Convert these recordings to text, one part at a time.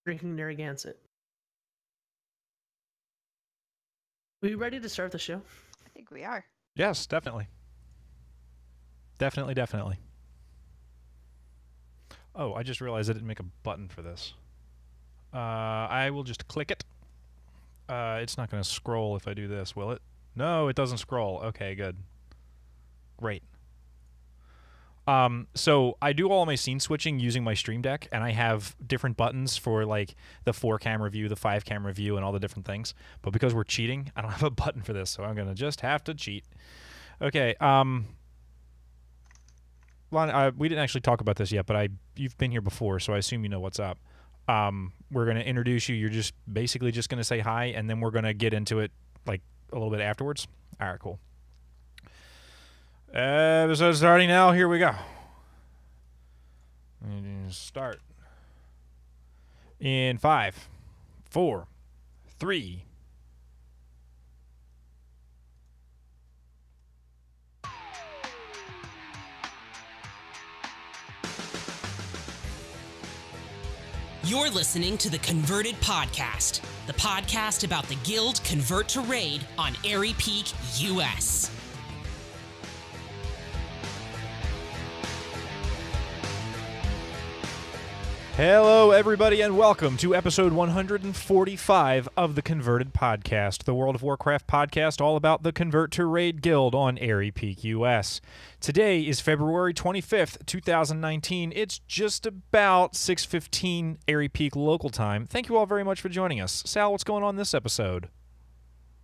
drinking Narragansett. Are we ready to start the show? I think we are. Yes, definitely. Definitely. Oh, I just realized I didn't make a button for this. I will just click it. It's not going to scroll if I do this, will it? No, it doesn't scroll. Okay, good. Great. So I do all my scene switching using my Stream Deck, and I have different buttons for like the 4-camera view, the 5-camera view, and all the different things. But because we're cheating, I don't have a button for this, so I'm gonna just have to cheat. Okay. Lon, we didn't actually talk about this yet, but you've been here before, so I assume you know what's up. We're gonna introduce you. You're just basically just gonna say hi, and then we're gonna get into it like a little bit afterwards. All right, cool. Episode starting now. Here we go. Start. In 5, 4, 3. You're listening to the Converted Podcast, the podcast about the Guild Convert to Raid on Airy Peak, US. Hello, everybody, and welcome to episode 145 of the Converted Podcast, the World of Warcraft podcast all about the Convert to Raid Guild on Airy Peak, US. Today is February 25th, 2019. It's just about 6:15 Airy Peak local time. Thank you all very much for joining us. Sal, what's going on this episode?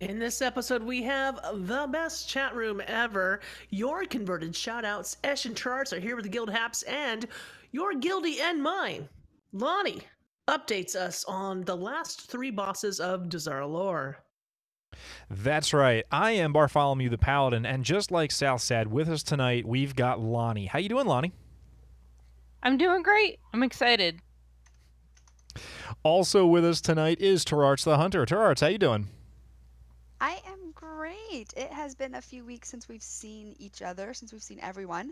In this episode, we have the best chat room ever. Your converted shoutouts, Esh and Turarts are here with the Guild Haps, and your guildie and mine, Loni, updates us on the last 3 bosses of Dazar'alor. That's right. I am Barfolomew the Paladin, and just like Sal said, with us tonight, we've got Loni. How you doing, Loni? I'm doing great. I'm excited. Also with us tonight is Turarts the Hunter. Turarts, how you doing? I am great. It has been a few weeks since we've seen each other, since we've seen everyone.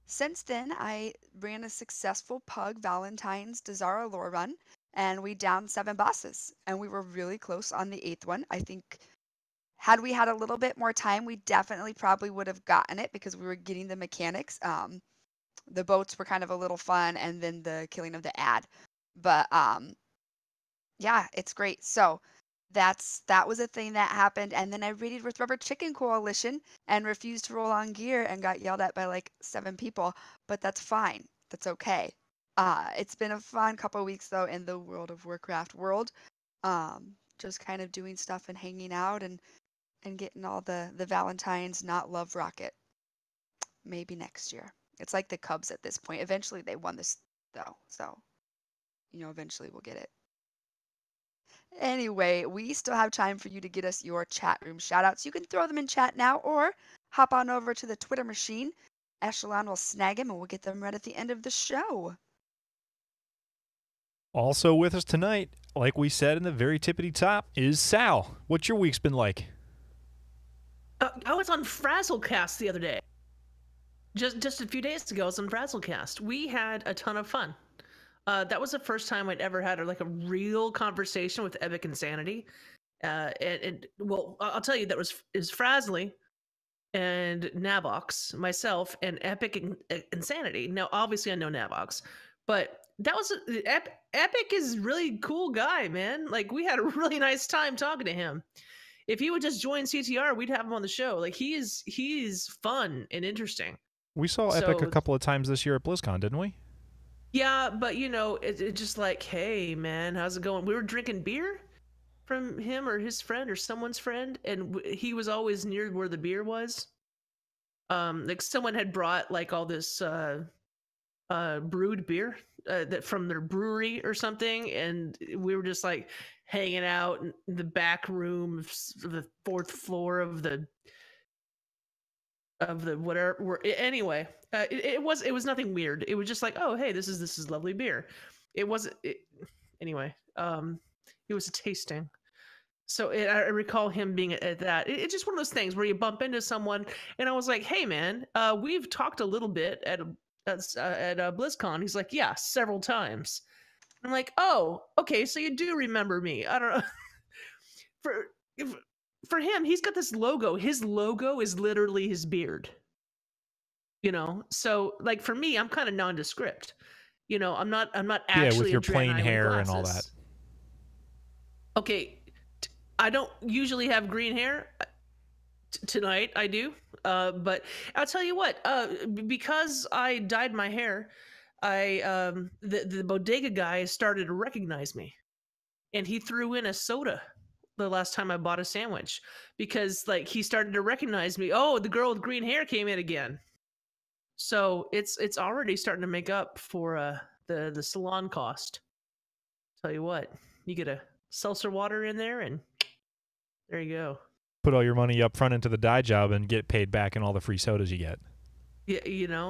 Since then, I ran a successful Pug Valentine's Dazar'alor run, and we downed 7 bosses, and we were really close on the 8th one. I think had we had a little bit more time, we definitely probably would have gotten it because we were getting the mechanics. The boats were kind of a little fun, and then the killing of the ad. But yeah, it's great. So that was a thing that happened, and then I raided with Rubber Chicken Coalition and refused to roll on gear and got yelled at by like 7 people, but that's fine. That's okay. It's been a fun couple of weeks though in the World of Warcraft world. Just kind of doing stuff and hanging out and getting all the Valentines, not Love Rocket. Maybe next year. It's like the Cubs at this point. Eventually they won this though, so eventually we'll get it. Anyway, we still have time for you to get us your chat room shoutouts. You can throw them in chat now or hop on over to the Twitter machine. Eshelon will snag them and we'll get them right at the end of the show. Also with us tonight, like we said in the very tippity top, is Sal. What's your week's been like? I was on Frazzlecast the other day. Just a few days ago, I was on Frazzlecast. We had a ton of fun. That was the first time I'd ever had like a real conversation with Epic Insanity. Well, I'll tell you, that was Frazzly and Navox, myself, and Epic Insanity. Now, obviously, I know Navox, but that was Epic is really cool guy, man. Like, we had a really nice time talking to him. If he would just join CTR, we'd have him on the show. Like, he is fun and interesting. We saw Epic a couple of times this year at BlizzCon, didn't we? Yeah, but it's just like, hey man, how's it going? We were drinking beer from him or his friend or someone's friend, and he was always near where the beer was. Like someone had brought like all this brewed beer that from their brewery or something, and we were just like hanging out in the back room of the 4th floor of the whatever. Anyway, it was nothing weird. It was just like, oh hey, this is lovely beer. It wasn't anyway. It was a tasting. So I recall him being at that. It's just one of those things where you bump into someone, and I was like, hey man, we've talked a little bit at BlizzCon. He's like, yeah, several times. I'm like, oh, okay, so you do remember me. I don't know. for for him, he's got this logo. His logo is literally his beard. So like for me, I'm kind of nondescript. I'm not Yeah, with actually your a plain Draenei with hair and all that. glasses. Okay, I don't usually have green hair. Tonight I do, but I'll tell you what. Because I dyed my hair, the bodega guy started to recognize me, and he threw in a soda the last time I bought a sandwich because like he started to recognize me. Oh, the girl with green hair came in again. So it's already starting to make up for the salon cost. Tell you what, you get a seltzer water in there, and there you go. Put all your money up front into the dye job and get paid back in all the free sodas you get. Yeah,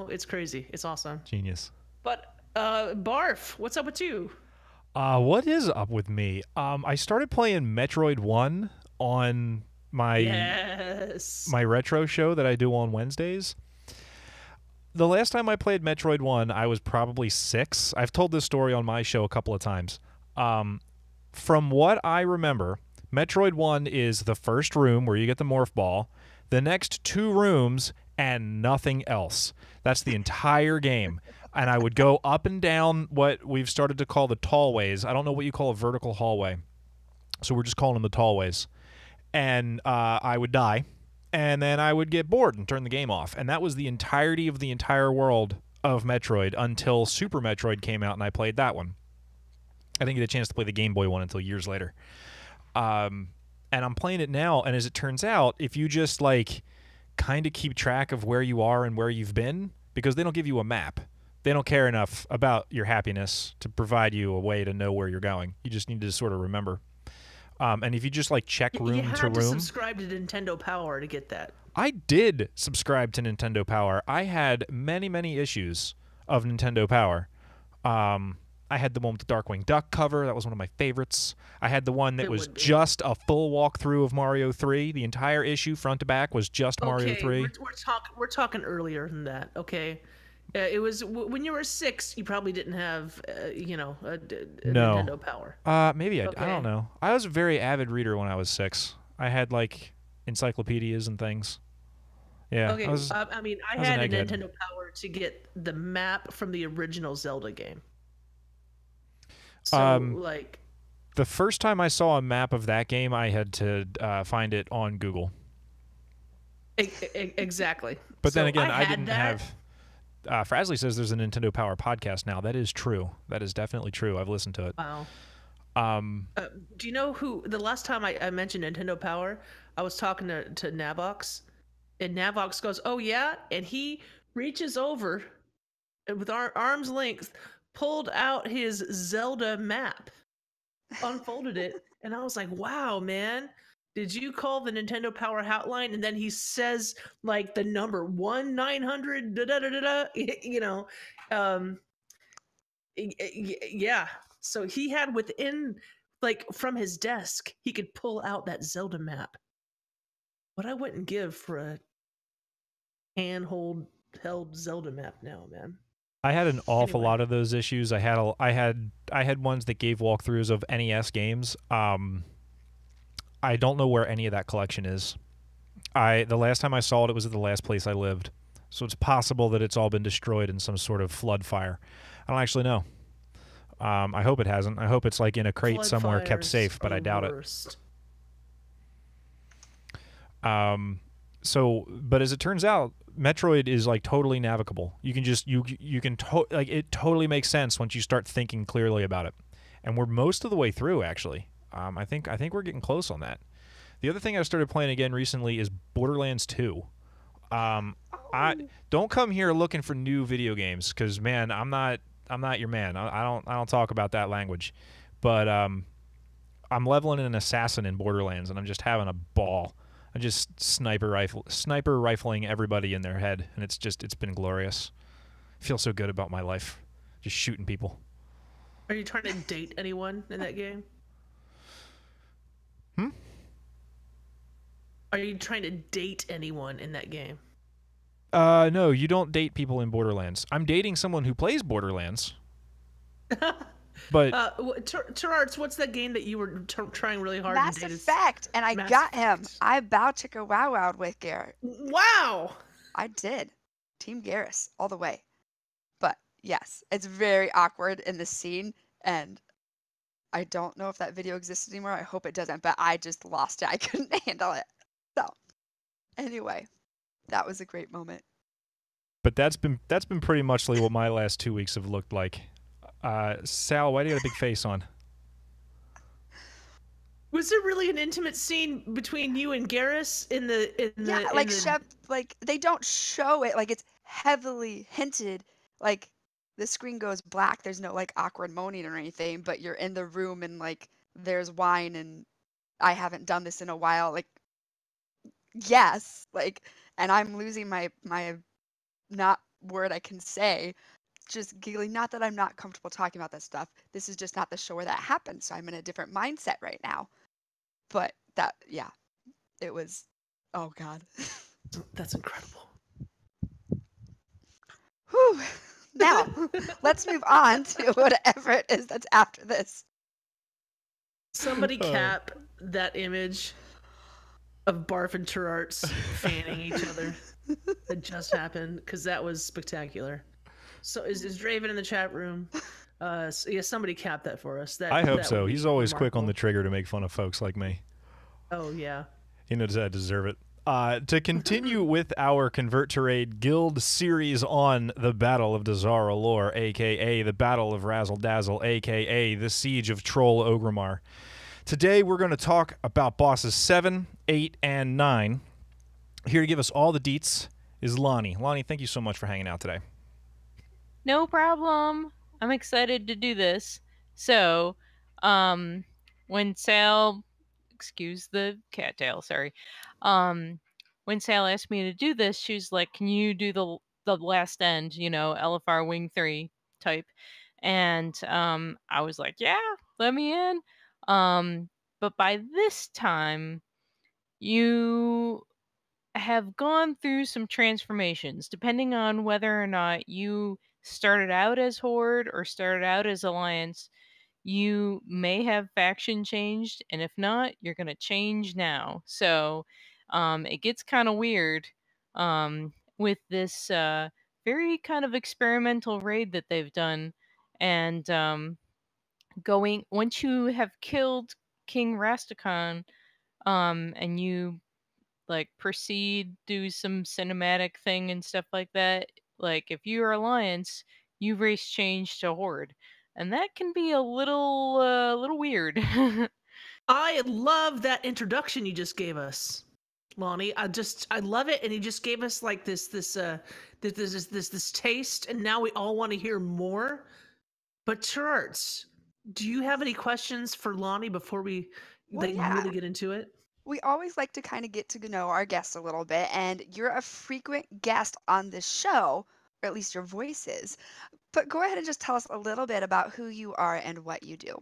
it's crazy. It's awesome. Genius. But Barf, what's up with you? What is up with me? I started playing Metroid 1 on my retro show that I do on Wednesdays. The last time I played Metroid 1, I was probably 6. I've told this story on my show a couple of times. From what I remember, Metroid 1 is the first room where you get the morph ball, the next 2 rooms, and nothing else. That's the entire game. And I would go up and down what we've started to call the tallways. I don't know what you call a vertical hallway, so we're just calling them the tallways. And I would die, and then I would get bored and turn the game off. And that was the entirety of the entire world of Metroid until Super Metroid came out, and I played that one. I didn't get a chance to play the Game Boy one until years later. And I'm playing it now, and as it turns out, if you just, like, kind of keep track of where you are and where you've been, because they don't give you a map. They don't care enough about your happiness to provide you a way to know where you're going. You just need to sort of remember. And if you just, like, check room to room... You had to subscribe to Nintendo Power to get that. I did subscribe to Nintendo Power. I had many, many issues of Nintendo Power. I had the one with the Darkwing Duck cover. That was one of my favorites. I had the one that was just a full walkthrough of Mario 3. The entire issue, front to back, was just Mario 3. We're talking earlier than that, okay? It was when you were 6, you probably didn't have, Nintendo Power. Maybe I don't know. I was a very avid reader when I was 6. I had, like, encyclopedias and things. Yeah. Okay, I had a Nintendo Power to get the map from the original Zelda game. So, like... The first time I saw a map of that game, I had to find it on Google. Exactly. But then again, I didn't have... Frasley says there's a Nintendo Power podcast now. That is true. That is definitely true. I've listened to it. Wow. Do you know who... The last time I mentioned Nintendo Power, I was talking to Navox, and Navox goes, oh, yeah? And he reaches over with our arm's length, pulled out his Zelda map, unfolded it, and I was like, wow, man, did you call the Nintendo Power hotline? And then he says, like, the number 1-900 yeah. So he had within, like, from his desk, he could pull out that Zelda map. What I wouldn't give for a handheld Zelda map now, man. I had an awful lot of those issues. I had ones that gave walkthroughs of NES games. I don't know where any of that collection is. The last time I saw it, it was at the last place I lived. So it's possible that it's all been destroyed in some sort of flood fire. I don't actually know. I hope it hasn't. I hope it's like in a crate somewhere kept safe, but I doubt it. But as it turns out, Metroid is like totally navigable. You can just it totally makes sense once you start thinking clearly about it. And we're most of the way through, actually. I think we're getting close on that. The other thing I started playing again recently is Borderlands 2. I don't come here looking for new video games, because man, I'm not your man. I don't talk about that language. But I'm leveling an assassin in Borderlands, and I'm just having a ball. I'm just sniper rifling everybody in their head, and it's been glorious. I feel so good about my life, just shooting people. Are you trying to date anyone in that game? Are you trying to date anyone in that game? No, you don't date people in Borderlands. I'm dating someone who plays Borderlands. But Turarts, what's that game that you were trying really hard? Mass Effect, and I got him. I bow chicka wow wowed with Garrett. Wow. I did. Team Garrus all the way. But yes, it's very awkward in the scene, and I don't know if that video exists anymore. I hope it doesn't, but I just lost it. I couldn't handle it. So, anyway, that was a great moment. But that's been pretty much what my last 2 weeks have looked like. Sal, why do you got a big face on? Was there really an intimate scene between you and Garrus in the Yeah, like Shep, like they don't show it, like it's heavily hinted, like the screen goes black, there's no like awkward moaning or anything, but you're in the room and like there's wine and I haven't done this in a while, like yes, like, and I'm losing my not word I can say, just giggling. Not that I'm not comfortable talking about that stuff. This is just not the show where that happened, so I'm in a different mindset right now. But that, yeah, it was, oh God. That's incredible. Whew. Now, let's move on to whatever it is that's after this. Somebody cap that image of Barf and Turarts fanning each other that just happened, because that was spectacular. So is Draven in the chat room? Yeah, somebody cap that for us. I hope so. He's always quick on the trigger to make fun of folks like me. Oh, yeah. He knows I deserve it. To continue with our Convert to Raid Guild series on the Battle of Dazar'alor, a.k.a. the Battle of Razzle Dazzle, a.k.a. the Siege of Troll Ogrimmar. Today we're going to talk about bosses 7, 8, and 9. Here to give us all the deets is Loni. Loni, thank you so much for hanging out today. No problem. I'm excited to do this. So, when Sal, excuse the cattail, sorry. When Sal asked me to do this, she was like, "Can you do the last end? You know, LFR Wing 3 type?" And I was like, "Yeah, let me in." But by this time, you have gone through some transformations, depending on whether or not you started out as Horde or started out as Alliance. You may have faction changed, and if not, you're going to change now. So it gets kind of weird with this very kind of experimental raid that they've done. And once you have killed King Rastakhan, and you like proceed, do some cinematic thing and stuff like that. Like if you're Alliance, you race change to Horde, and that can be a little weird. I love that introduction you just gave us, Lonnie. I love it, and you just gave us like this taste, and now we all want to hear more. But Turarts, do you have any questions for Lonnie before we really get into it? We always like to kind of get to know our guests a little bit, and you're a frequent guest on this show, or at least your voice is. But go ahead and just tell us a little bit about who you are and what you do.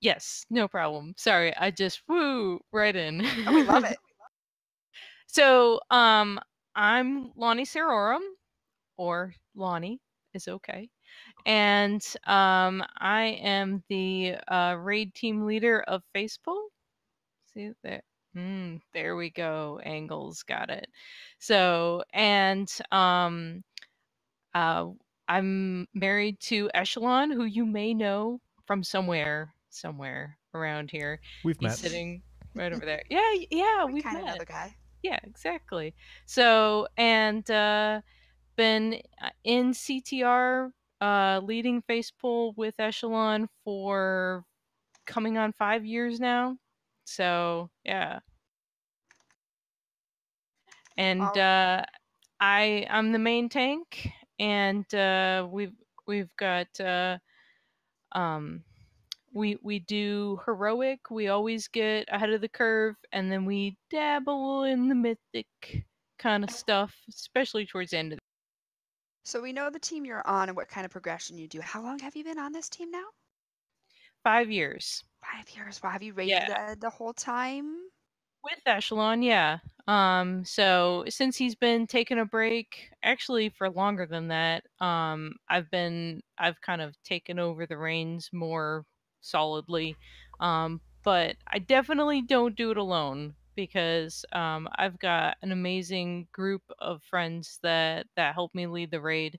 Yes, no problem. Sorry, I just woo right in. Oh, we love it. So, I'm Loni Sarorum, or Loni is okay. And I am the raid team leader of Facepul. See there. There we go. Angles, got it. So, and I'm married to Eshelon, who you may know from somewhere around here. He's met. Sitting right over there. Yeah, we've kind met. of know the guy. Yeah, exactly. So, and been in CTR, leading Facepul with Eshelon for coming on 5 years now. So, yeah. And I'm the main tank, and we've got we do heroic. We always get ahead of the curve, and then we dabble in the mythic kind of stuff, especially towards the end of the. So we know the team you're on and what kind of progression you do. How long have you been on this team now? 5 years. 5 years. Wow, have you raided the whole time? With Eshelon, yeah. So since he's been taking a break, actually for longer than that, I've kind of taken over the reins more solidly. But I definitely don't do it alone because I've got an amazing group of friends that help me lead the raid.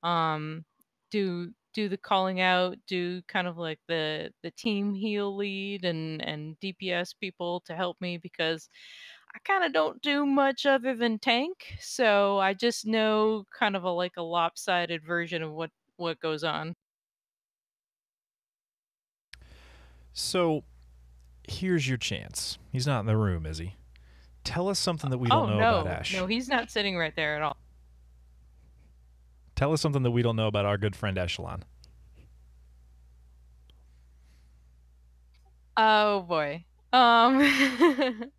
Um, do the calling out, do kind of like the team heal lead and DPS people to help me because I kind of don't do much other than tank, so I just know kind of a lopsided version of what goes on. So here's your chance. He's not in the room, is he? Tell us something that we don't Oh know about no, Ash. no, he's not sitting right there at all. Tell us something that we don't know about our good friend Eshelon. Oh boy. Um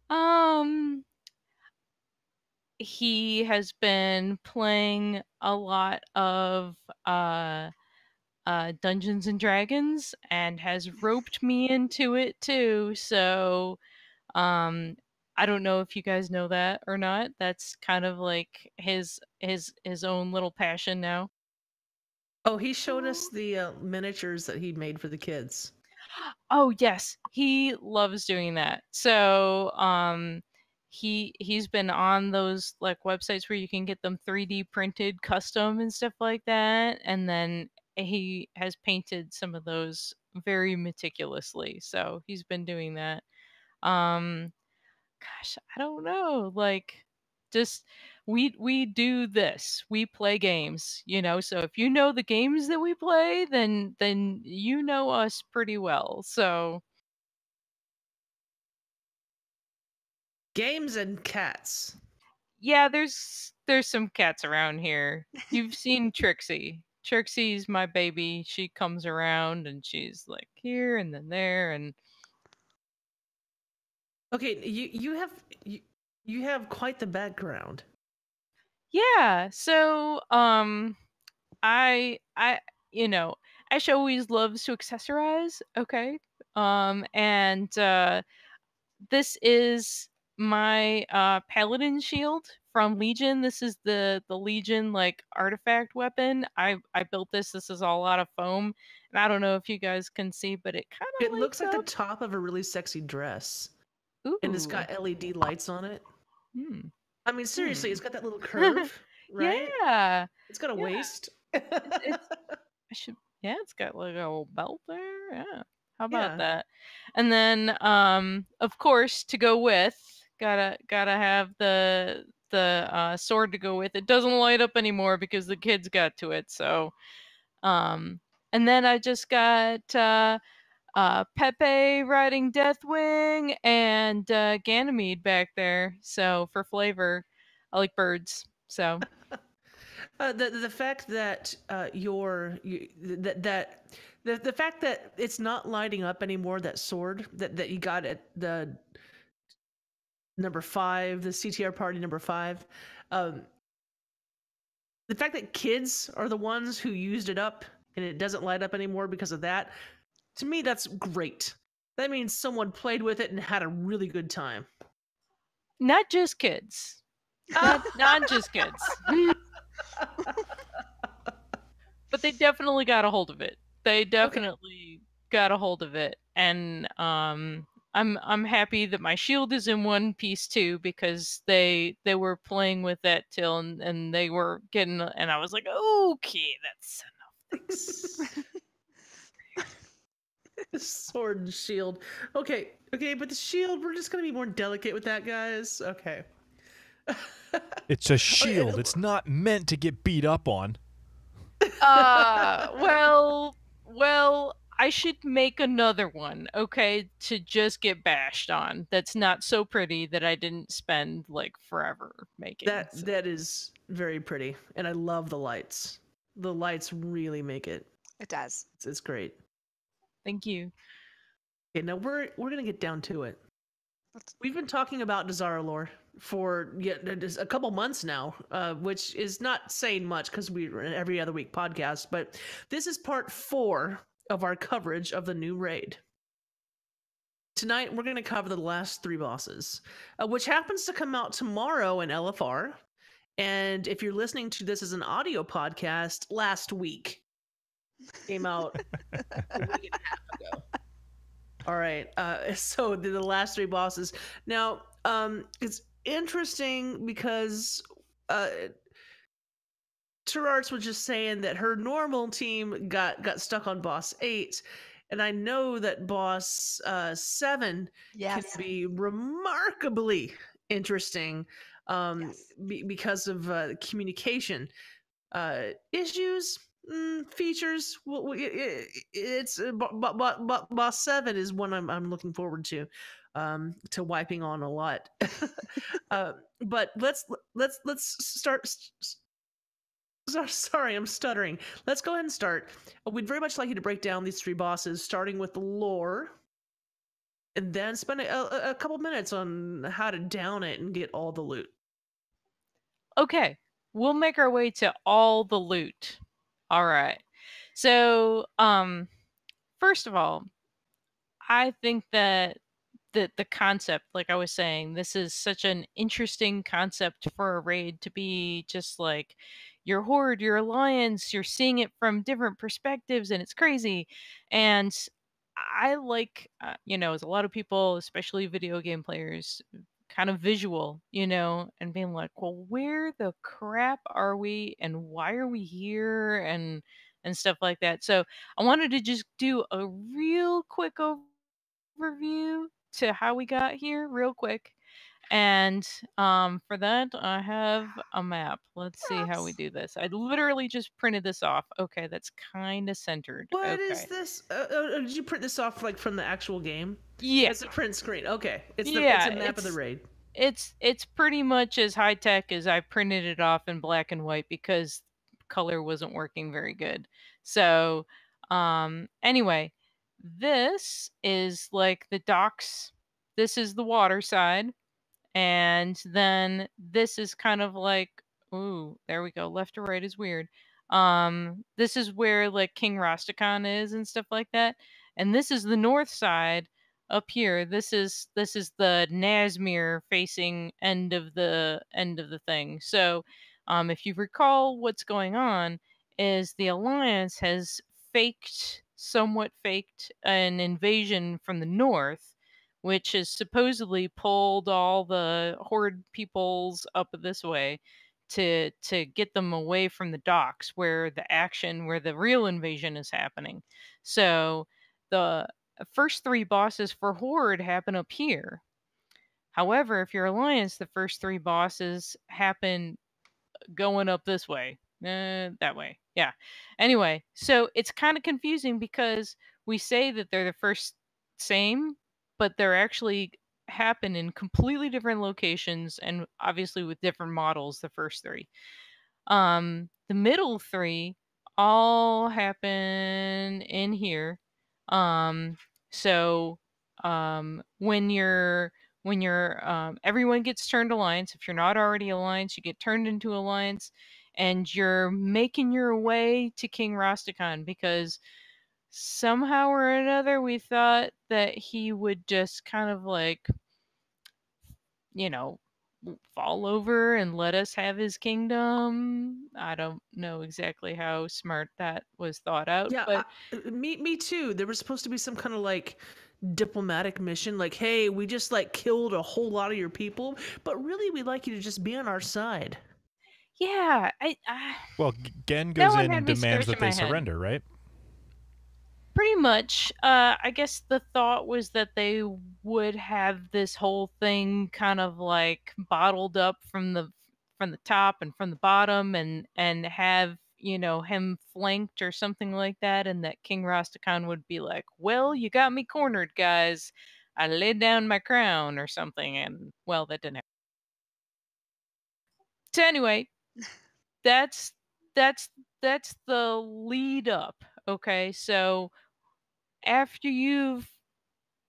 um he has been playing a lot of Dungeons and Dragons and has roped me into it too. So um I don't know if you guys know that or not. That's kind of like his own little passion now. Oh, he showed us the miniatures that he made for the kids. Oh yes, he loves doing that. So he's been on those like websites where you can get them 3D printed custom and stuff like that, and then he has painted some of those very meticulously. So he's been doing that. Um gosh, I don't know. Like just we do this. We play games, you know. So if you know the games that we play, then you know us pretty well. So Games and cats. yeah, there's some cats around here. You've seen Trixie. Trixie's my baby. She comes around and she's like here and then there and Okay, you have quite the background. yeah. So I you know, Ash always loves to accessorize, okay? And this is my paladin shield from Legion. This is the Legion like artifact weapon. I built this. This is all out of foam. And I don't know if you guys can see, but it kind of It looks lights like the up. top of a really sexy dress. Ooh. And it's got LED lights on it. Hmm. I mean, seriously, it's got that little curve, right? Yeah. It's got a Yeah. waist. It's I should yeah, it's got like a little belt there. Yeah. How about Yeah. that? And then of course to go with gotta have the sword to go with. It doesn't light up anymore because the kids got to it. So and then I just got Pepe riding Deathwing and Ganymede back there. So for flavor, I like birds. So The fact that the fact that it's not lighting up anymore, that sword that you got at the number 5, the CTR party number 5, the fact that kids are the ones who used it up and it doesn't light up anymore because of that, to me that's great. That means someone played with it and had a really good time. not just kids. Not just kids. But they definitely got a hold of it. They definitely got a hold of it. And I'm happy that my shield is in one piece too because they were playing with that till and they were getting and I was like, okay, that's enough. Thanks. Sword and shield. Okay, but the shield, we're just gonna be more delicate with that, guys. Okay. It's a shield. It's not meant to get beat up on. Well, I should make another one, okay, to just get bashed on. That's not so pretty that I didn't spend like forever making. That is very pretty, and I love the lights. The lights really make it. It does. It's great. Thank you. Okay, now we're gonna get down to it. We've been talking about Dazar'alor for a couple months now, which is not saying much because we're an every other week podcast. But this is part 4 of our coverage of the new raid. tonight we're going to cover the last 3 bosses, which happens to come out tomorrow in LFR. And if you're listening to this as an audio podcast, last week came out a week and a half ago. All right. So the last 3 bosses. Now, it's interesting because Turarts was just saying that her normal team got stuck on boss 8, and I know that boss 7 Yes. can be remarkably interesting Yes. because of communication issues. Features. Well, it's boss 7 is one I'm looking forward to wiping on a lot. But let's start. Sorry, I'm stuttering. Let's go ahead and start. We'd very much like you to break down these 3 bosses, starting with the lore, and then spend a couple minutes on how to down it and get all the loot. Okay, we'll make our way to all the loot. All right. So, first of all, I think that the concept, like I was saying, this is such an interesting concept for a raid to be just like your horde, your alliance, you're seeing it from different perspectives, and it's crazy. And I like, as a lot of people, especially video game players, kind of visual, and being like, well, where the crap are we, and why are we here, and stuff like that. So I wanted to just do a real quick overview to how we got here real quick. And for that, I have a map. Let's see how we do this. I literally just printed this off. Okay, that's kind of centered. What okay. is this? Did you print this off like from the actual game? Yeah. It's a print screen. Okay. It's Yeah, a map of the raid. It's pretty much as high tech as I printed it off in black and white because color wasn't working very good. So anyway, this is like the docks. This is the water side. And then this is kind of like, ooh, there we go. Left to right is weird. This is where like King Rastakhan is and stuff like that. And this is the north side up here. This is the Nazmir facing end of the thing. So, if you recall what's going on is the Alliance has somewhat faked an invasion from the north, which has supposedly pulled all the horde peoples up this way to get them away from the docks where the real invasion is happening. So the first 3 bosses for horde happen up here. However, if you're alliance, the first 3 bosses happen going up this way. That way. Yeah. Anyway, so it's kind of confusing because we say that they're the first same, but they're actually happen in completely different locations and obviously with different models, the first 3. The middle 3 all happen in here. So when you're everyone gets turned alliance. If you're not already alliance, you get turned into alliance, and you're making your way to King Rastakhan because somehow or another we thought that he would just kind of like, fall over and let us have his kingdom. I don't know exactly how smart that was thought out. Yeah, but me too. There was supposed to be some kind of like diplomatic mission, like, hey, we just like killed a whole lot of your people, but really we'd like you to just be on our side. Yeah, Well, Gen goes one in had and me demands that scratching my they head. surrender, right? Pretty much. I guess the thought was that they would have this whole thing kind of like bottled up from the top and from the bottom, and have him flanked or something like that, and that King Rastakhan would be like, "Well, you got me cornered, guys. I laid down my crown," or something, and well, that didn't happen. So anyway, that's the lead up. Okay, so after you've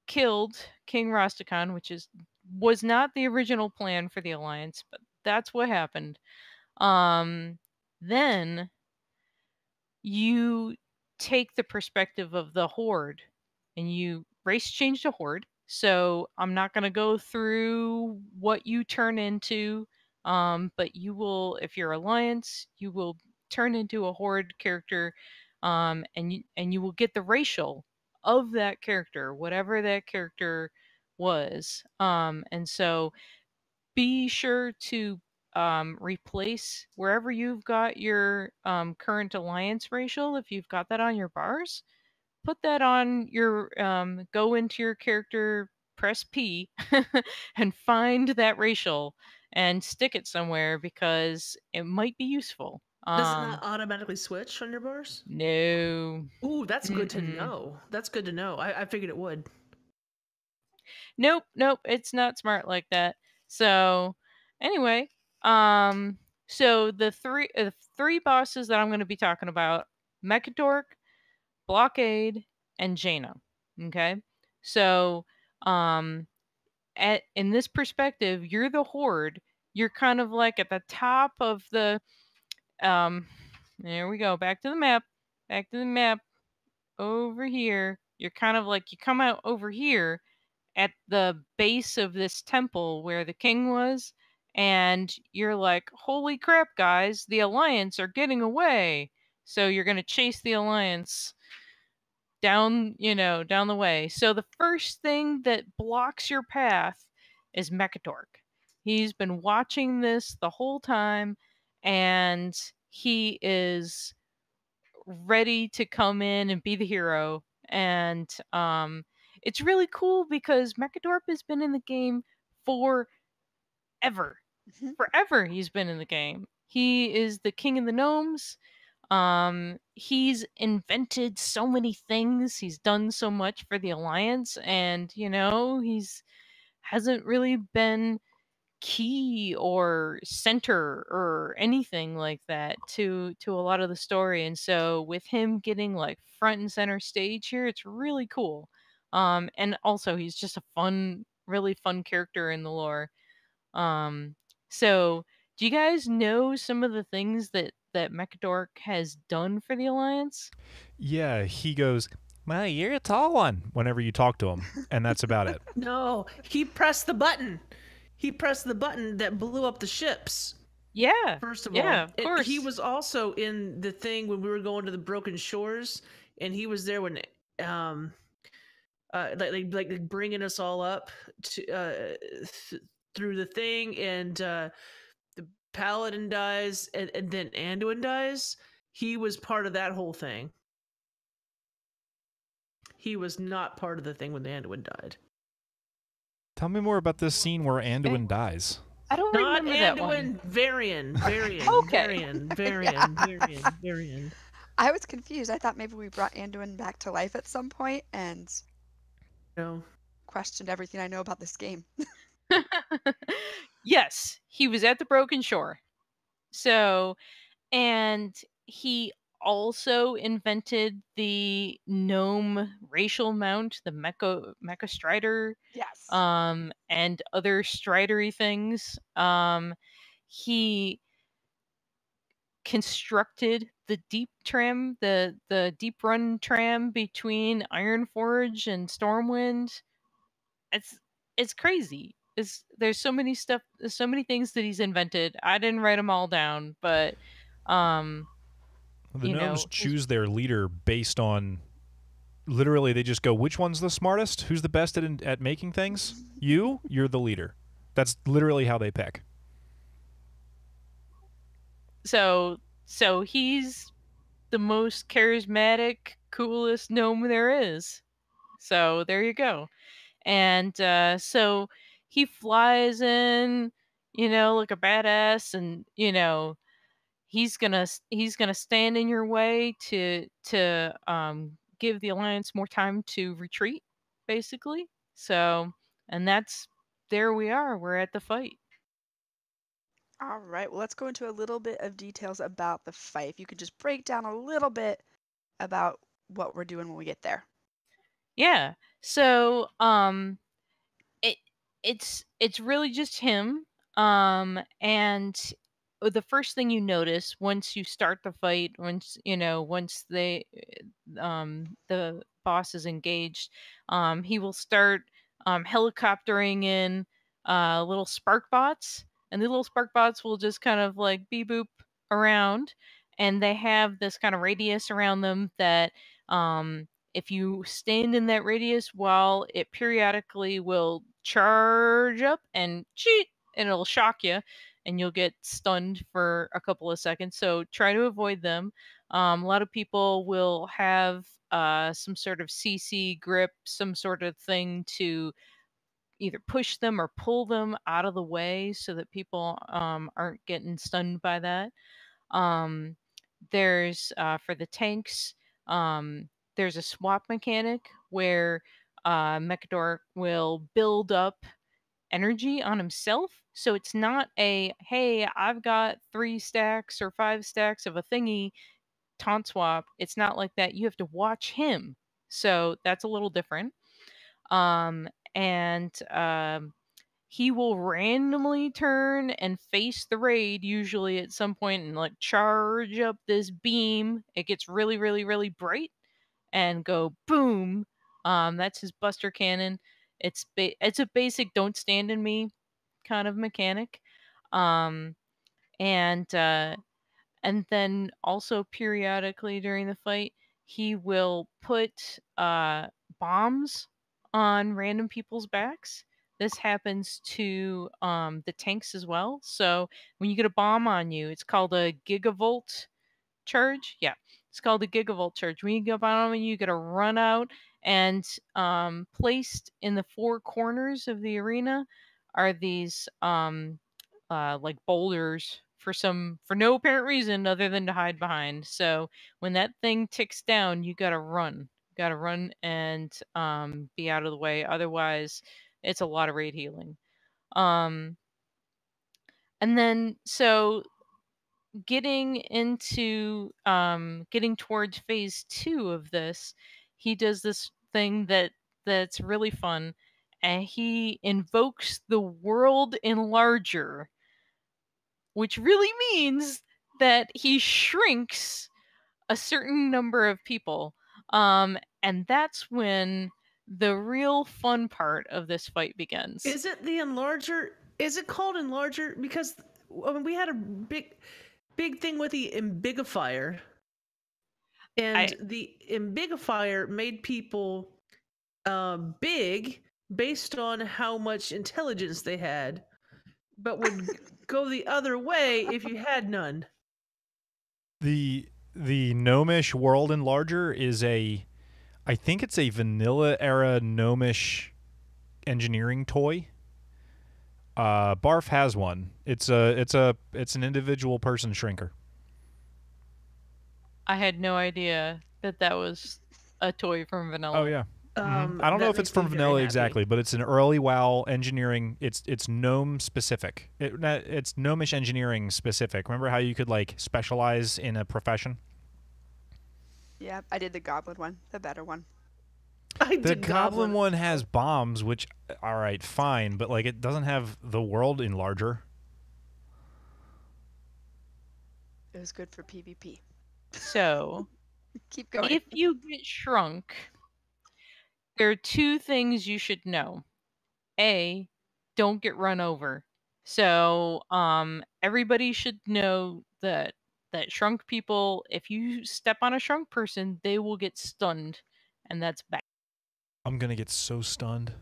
killed King Rastakhan, which was not the original plan for the Alliance, but that's what happened. Then you take the perspective of the Horde, and you race change to Horde, So I'm not going to go through what you turn into, but you will, if you're Alliance, you will turn into a Horde character, and you will get the racial of that character, whatever that character was. And so be sure to replace wherever you've got your current Alliance racial, if you've got that on your bars, put that on your go into your character, press P and find that racial and stick it somewhere because it might be useful. Does it not automatically switch on your bars? No. Ooh, that's good to know. That's good to know. I figured it would. Nope, it's not smart like that. So anyway, so the three bosses that I'm going to be talking about: Mechadork, Blockade, and Jaina. Okay, so in this perspective, you're the Horde. You're kind of like at the top of the there we go, back to the map, over here. You're kind of like, you come out over here at the base of this temple where the king was, and you're like, holy crap, guys, the Alliance are getting away. So you're going to chase the Alliance down the way. So the first thing that blocks your path is Mechadork. He's been watching this the whole time, and he is ready to come in and be the hero. And it's really cool because Mechadorp has been in the game forever. Forever he's been in the game. He is the king of the gnomes. He's invented so many things. He's done so much for the Alliance, and he's hasn't really been key or center or anything like that to a lot of the story. And so with him getting like front and center stage here, it's really cool. And also he's just a really fun character in the lore. So do you guys know some of the things that Mechadork has done for the Alliance? Yeah, he goes, well, you're a tall one, whenever you talk to him, and that's about it. No, he pressed the button. He pressed the button that blew up the ships. Yeah. First of all, yeah, of course. He was also in the thing when we were going to the Broken Shores, and he was there when like bringing us all up to through the thing, and the Paladin dies, and then Anduin dies. He was part of that whole thing. He was not part of the thing when the Anduin died. Tell me more about this scene where Anduin dies. I don't Not remember that one. Varian. Okay. Varian. I was confused. I thought maybe we brought Anduin back to life at some point and questioned everything I know about this game. Yes, he was at the Broken Shore. So, and he also invented the gnome racial mount, the Mecha Strider. Yes. And other stridery things. He constructed the deep tram, the deep run tram between Ironforge and Stormwind. It's crazy. There's so many things that he's invented. I didn't write them all down, but the gnomes choose their leader based on, literally they just go, which one's the smartest? Who's the best at making things? You're the leader. That's literally how they pick. So he's the most charismatic, coolest gnome there is. So there you go. And so he flies in, like a badass, and he's gonna stand in your way to give the Alliance more time to retreat, basically. So, and there we are. We're at the fight. All right, well, let's go into a little bit of details about the fight. If you could just break down a little bit about what we're doing when we get there. Yeah. So, it's really just him. And the first thing you notice once you start the fight, once the boss is engaged, he will start helicoptering in little spark bots, and the little spark bots will just kind of like beep boop around, and they have this kind of radius around them that if you stand in that radius, while it periodically will charge up and cheat, and it'll shock you, and you'll get stunned for a couple of seconds. So try to avoid them. A lot of people will have some sort of CC grip, some sort of thing to either push them or pull them out of the way so that people aren't getting stunned by that. There's for the tanks, there's a swap mechanic where Mechador will build up energy on himself. So it's not a, hey, I've got 3 stacks or 5 stacks of a thingy taunt swap. It's not like that. You have to watch him. So that's a little different. And he will randomly turn and face the raid, usually at some point, and like charge up this beam. It gets really, really, really bright and go boom. That's his Buster Cannon. It's a basic don't stand in me kind of mechanic. And then also periodically during the fight, he will put bombs on random people's backs. This happens to the tanks as well. So when you get a bomb on you, it's called a gigavolt charge. Yeah, it's called a gigavolt charge. When you get a bomb on you, you got to run out, and placed in the 4 corners of the arena are these like boulders for no apparent reason other than to hide behind. So when that thing ticks down, you gotta run. Gotta run and be out of the way. Otherwise, it's a lot of raid healing. And then so getting into getting towards phase 2 of this, he does this thing that's really fun, and he invokes the world enlarger, which really means that he shrinks a certain number of people. And that's when the real fun part of this fight begins. Is it the enlarger? Is it called enlarger? Because we had a big thing with the embigifier, and the embigifier made people big based on how much intelligence they had, but would go the other way if you had none. The Gnomish World Enlarger is I think it's a vanilla era Gnomish engineering toy. Barf has one. It's an individual person shrinker. I had no idea that was a toy from vanilla. Oh yeah. I don't know if it's from vanilla exactly, but it's an early WoW engineering. It's gnome specific. It's gnomish engineering specific. Remember how you could like specialize in a profession? Yeah, I did the goblin one, the better one. The goblin one has bombs, which all right, fine, but like it doesn't have the world enlarger. It was good for PvP. So keep going. If you get shrunk, there are 2 things you should know. A, don't get run over. So everybody should know that shrunk people, if you step on a shrunk person, they will get stunned, and that's bad. I'm gonna get so stunned.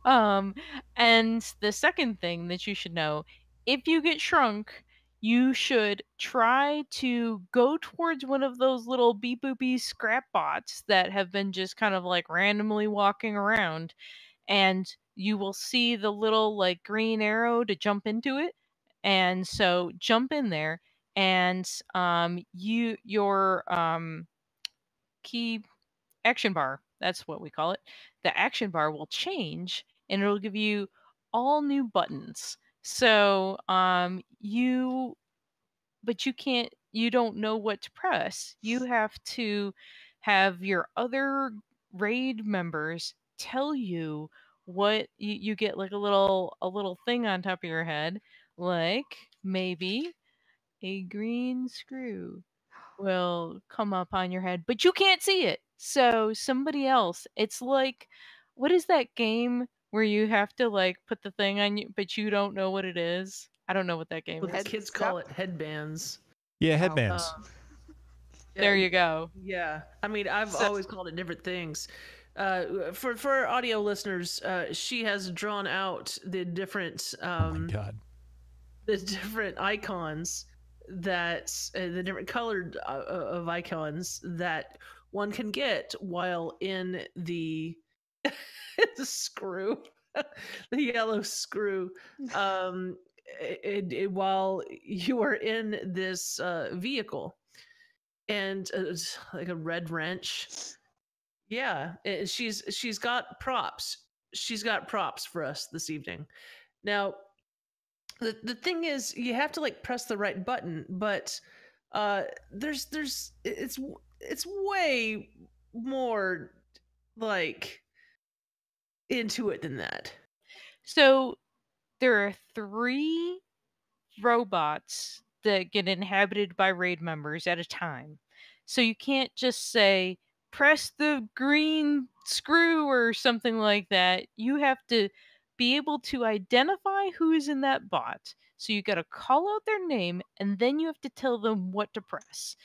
And the second thing that you should know, if you get shrunk, you should try to go towards one of those little beep boopy scrap bots that have been just kind of like randomly walking around, and you will see the little like green arrow to jump into it. And so jump in there, and your key action bar, that's what we call it, the action bar will change, and it'll give you all new buttons. So you don't know what to press. You have to have your other raid members tell you what you get, like a little thing on top of your head, like maybe a green screw will come up on your head, but you can't see it. So somebody else, it's like, what is that game where you have to like put the thing on you, but you don't know what it is? I don't know what that game Well, the is. kids Heads call up. it headbands. Yeah, Oh. headbands. There you go. Yeah, I mean, I've So- always called it different things. For audio listeners, she has drawn out the different Oh my god. the different icons that the different colored of icons that one can get while in the the screw, the yellow screw. While you are in this vehicle, and it's like a red wrench. Yeah, she's got props. She's got props for us this evening. Now, the thing is, you have to like press the right button, but there's it's way more like into it than that. So there are 3 robots that get inhabited by raid members at a time. So you can't just say, press the green screw or something like that. You have to be able to identify who is in that bot. So you got to call out their name and then you have to tell them what to press.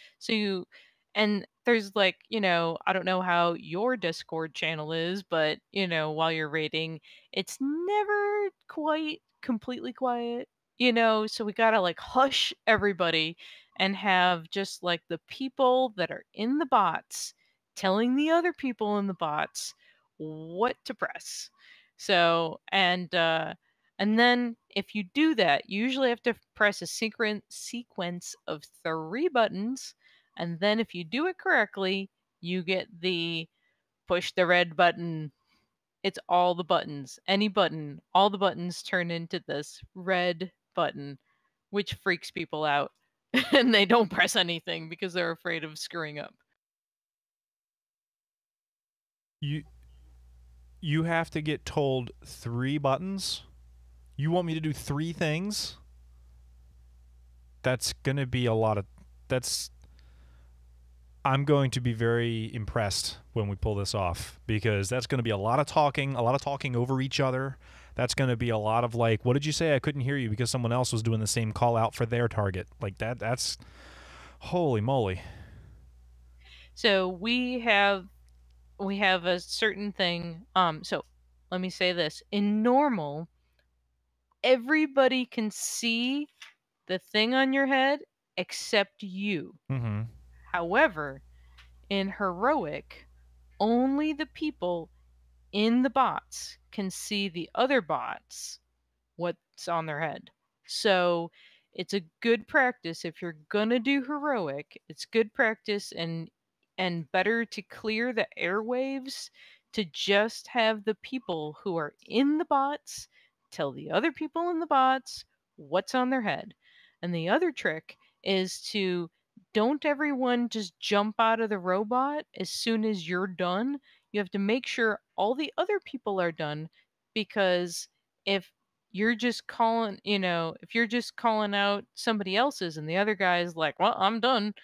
And there's like, I don't know how your Discord channel is, but, while you're raiding, it's never quite completely quiet. So we gotta like hush everybody and have just like the people that are in the bots telling the other people in the bots what to press. So and then if you do that, you usually have to press a sequence of 3 buttons, and then if you do it correctly, you get the push the red button. It's all the buttons. Any button. All the buttons turn into this red button, which freaks people out. And they don't press anything because they're afraid of screwing up. You have to get told 3 buttons? You want me to do 3 things? That's going to be a lot of... I'm going to be very impressed when we pull this off, because that's going to be a lot of talking over each other. That's going to be a lot of like, what did you say? I couldn't hear you because someone else was doing the same call out for their target. Like that's holy moly. So we have a certain thing. So let me say this. In normal, everybody can see the thing on your head except you. Mm-hmm. However, in heroic, only the people in the bots can see the other bots what's on their head. So it's a good practice if you're gonna do heroic. It's good practice and better to clear the airwaves to just have the people who are in the bots tell the other people in the bots what's on their head. And the other trick is to don't everyone just jump out of the robot as soon as you're done. You have to make sure all the other people are done, because if you're just calling, if you're just calling out somebody else's and the other guy's like, well, I'm done,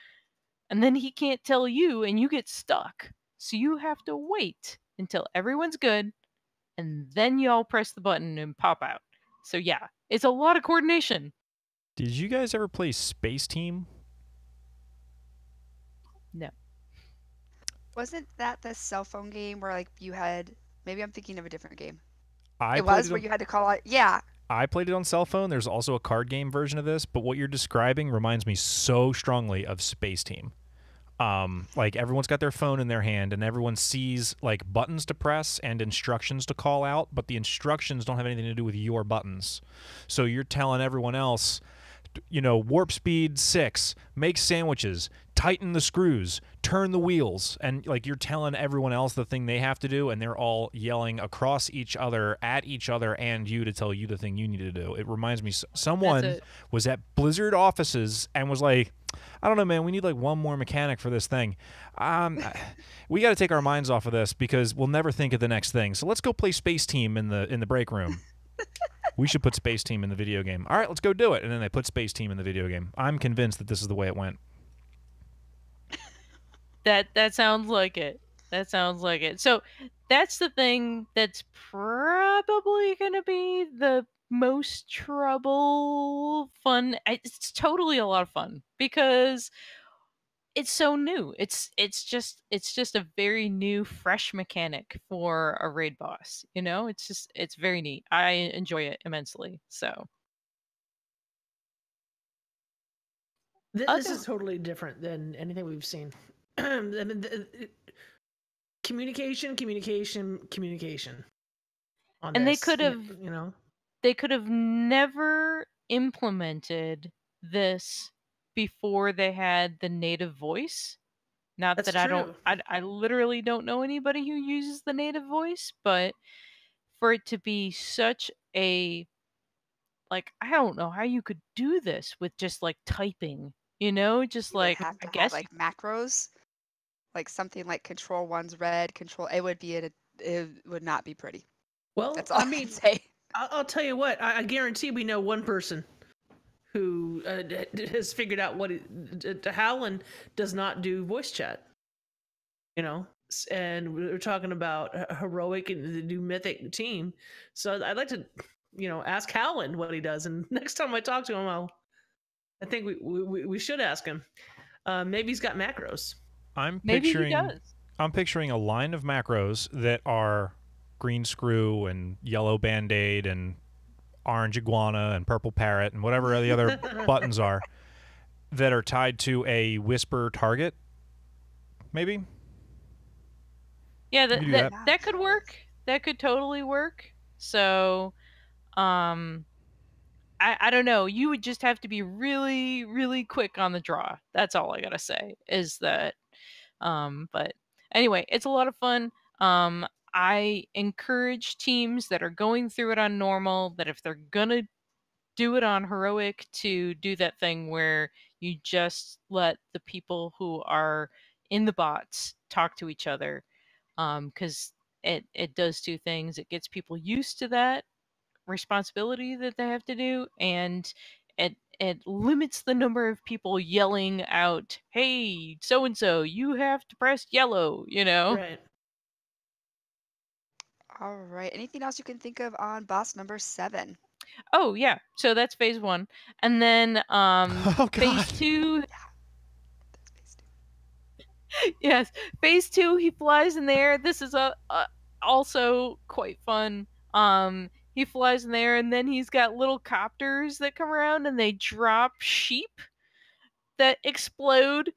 and then he can't tell you and you get stuck. So you have to wait until everyone's good and then you all press the button and pop out. So yeah, it's a lot of coordination. Did you guys ever play Space Team? No. Wasn't that the cell phone game where like you had? Maybe I'm thinking of a different game. I It played was where you had to call out. Yeah. I played it on cell phone. There's also a card game version of this, but what you're describing reminds me so strongly of Space Team. Like everyone's got their phone in their hand and everyone sees like buttons to press and instructions to call out, but the instructions don't have anything to do with your buttons. So you're telling everyone else, warp speed 6, make sandwiches, tighten the screws, turn the wheels, and like you're telling everyone else the thing they have to do, and they're all yelling across each other, at each other, and you to tell you the thing you need to do. It reminds me, someone was at Blizzard offices and was like, I don't know, man, we need like one more mechanic for this thing. We got to take our minds off of this because we'll never think of the next thing. So let's go play Space Team in the break room. We should put Space Team in the video game. All right, let's go do it. And then they put Space Team in the video game. I'm convinced that this is the way it went. That sounds like it. That sounds like it. So that's the thing that's probably going to be the most trouble fun. It's totally a lot of fun because it's so new. It's just a very new, fresh mechanic for a raid boss. You know, it's very neat. I enjoy it immensely. So This is totally different than anything we've seen. I mean, communication. On and this, they could have, you know, they could have never implemented this before they had the native voice. Not that's that true. I literally don't know anybody who uses the native voice, but for it to be such a, like, I don't know how you could do this with just like typing, you know, just You would like, have I to have guess like macros, like something like control one's red, control. It would be it would not be pretty. Well, That's all I I mean, can say. I'll tell you what. I guarantee we know one person who has figured out what Howland does not do voice chat. You know, and we're talking about heroic and the new mythic team. So I'd like to, you know, ask Howland what he does. And next time I talk to him, I think we should ask him. Maybe he's got macros. maybe he does. I'm picturing a line of macros that are green screw and yellow band-aid and orange iguana and purple parrot and whatever the other buttons are that are tied to a whisper target. Maybe. Yeah, You do that could work. That could totally work. So, I don't know. You would just have to be really, really quick on the draw. That's all I gotta say. Is that, but anyway, it's a lot of fun. I encourage teams that are going through it on normal that if they're gonna do it on heroic to do that thing where you just let the people who are in the bots talk to each other, because it does two things. It gets people used to that responsibility that they have to do, and it limits the number of people yelling out, "Hey, so and so, you have to press yellow," you know. Right. All right. Anything else you can think of on boss number 7? Oh yeah, so that's phase 1, and then Oh, phase God. 2. That's phase 2. Yes, phase 2, he flies in the air. This is also quite fun. He flies in there, and then he's got little copters that come around and they drop sheep that explode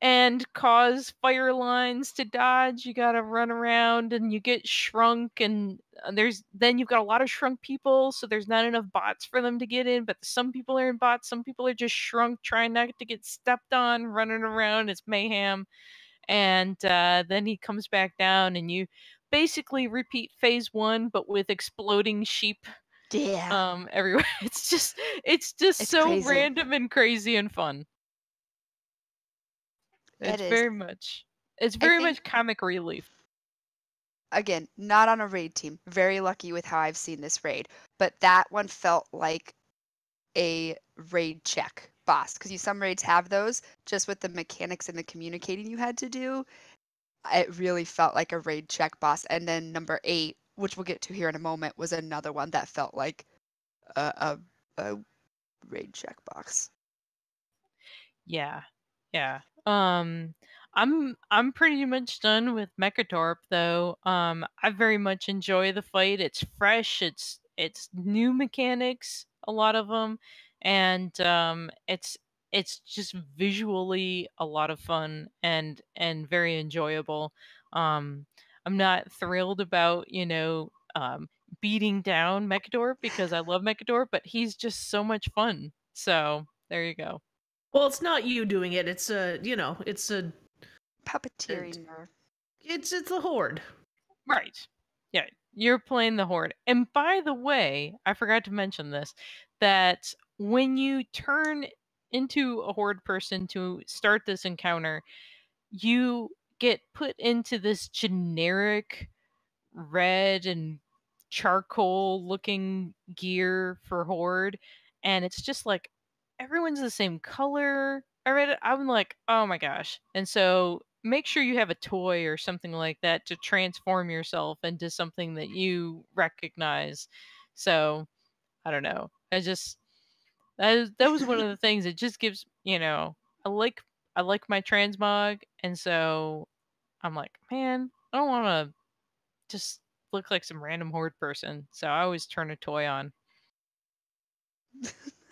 and cause fire lines to dodge. You gotta run around and you get shrunk, and then you've got a lot of shrunk people, so there's not enough bots for them to get in. But some people are in bots, some people are just shrunk, trying not to get stepped on, running around. It's mayhem. And then he comes back down, and you basically repeat phase 1, but with exploding sheep Yeah. everywhere. It's It's so crazy. random and crazy and fun. It It's is. very much much comic relief. Again, not on a raid team. Very lucky with how I've seen this raid. But that one felt like a raid check boss. Because some raids have those, just with the mechanics and the communicating you had to do. It really felt like a raid check boss. And then number 8, which we'll get to here in a moment, was another one that felt like a raid check box. Yeah. Yeah. I'm pretty much done with Mechatorp though. I very much enjoy the fight. It's fresh. It's new mechanics, a lot of them, and it's just visually a lot of fun and very enjoyable. I'm not thrilled about, beating down Mechatorp because I love Mechatorp, but he's just so much fun. So, there you go. Well, it's not you doing it. It's it's a Puppeteering or it's the horde. Right. Yeah, you're playing the horde. And by the way, I forgot to mention this, that when you turn into a horde person to start this encounter, you get put into this generic red and charcoal looking gear for horde, and it's just everyone's the same color. I read it, I'm like, oh my gosh. And so make sure you have a toy or something like that to transform yourself into something that you recognize. So I don't know. That was one of the things that just gives, I like my transmog, and so I'm like, man, I don't want to just look like some random horde person. So I always turn a toy on.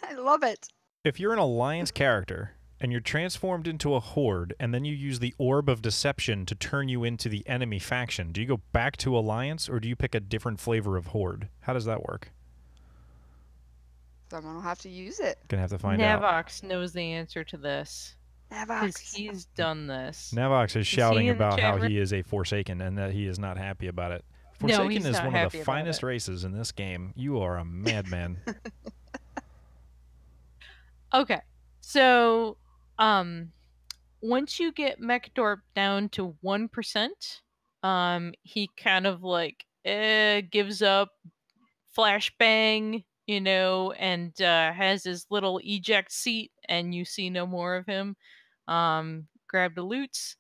I love it. If you're an Alliance character and you're transformed into a horde and then you use the Orb of Deception to turn you into the enemy faction, do you go back to Alliance or do you pick a different flavor of horde? How does that work? Someone will have to use it. Gonna have to find out. Navox knows the answer to this. Because Navox. he's done this. Navox is shouting in the about how chat room? he is a Forsaken and that he is not happy about it. No, Forsaken he's is not one of happy the about finest it. races in this game. You are a madman. Okay, so once you get Mekdorp down to 1%, he kind of like gives up, flashbang, and has his little eject seat, and you see no more of him. Grab the loots,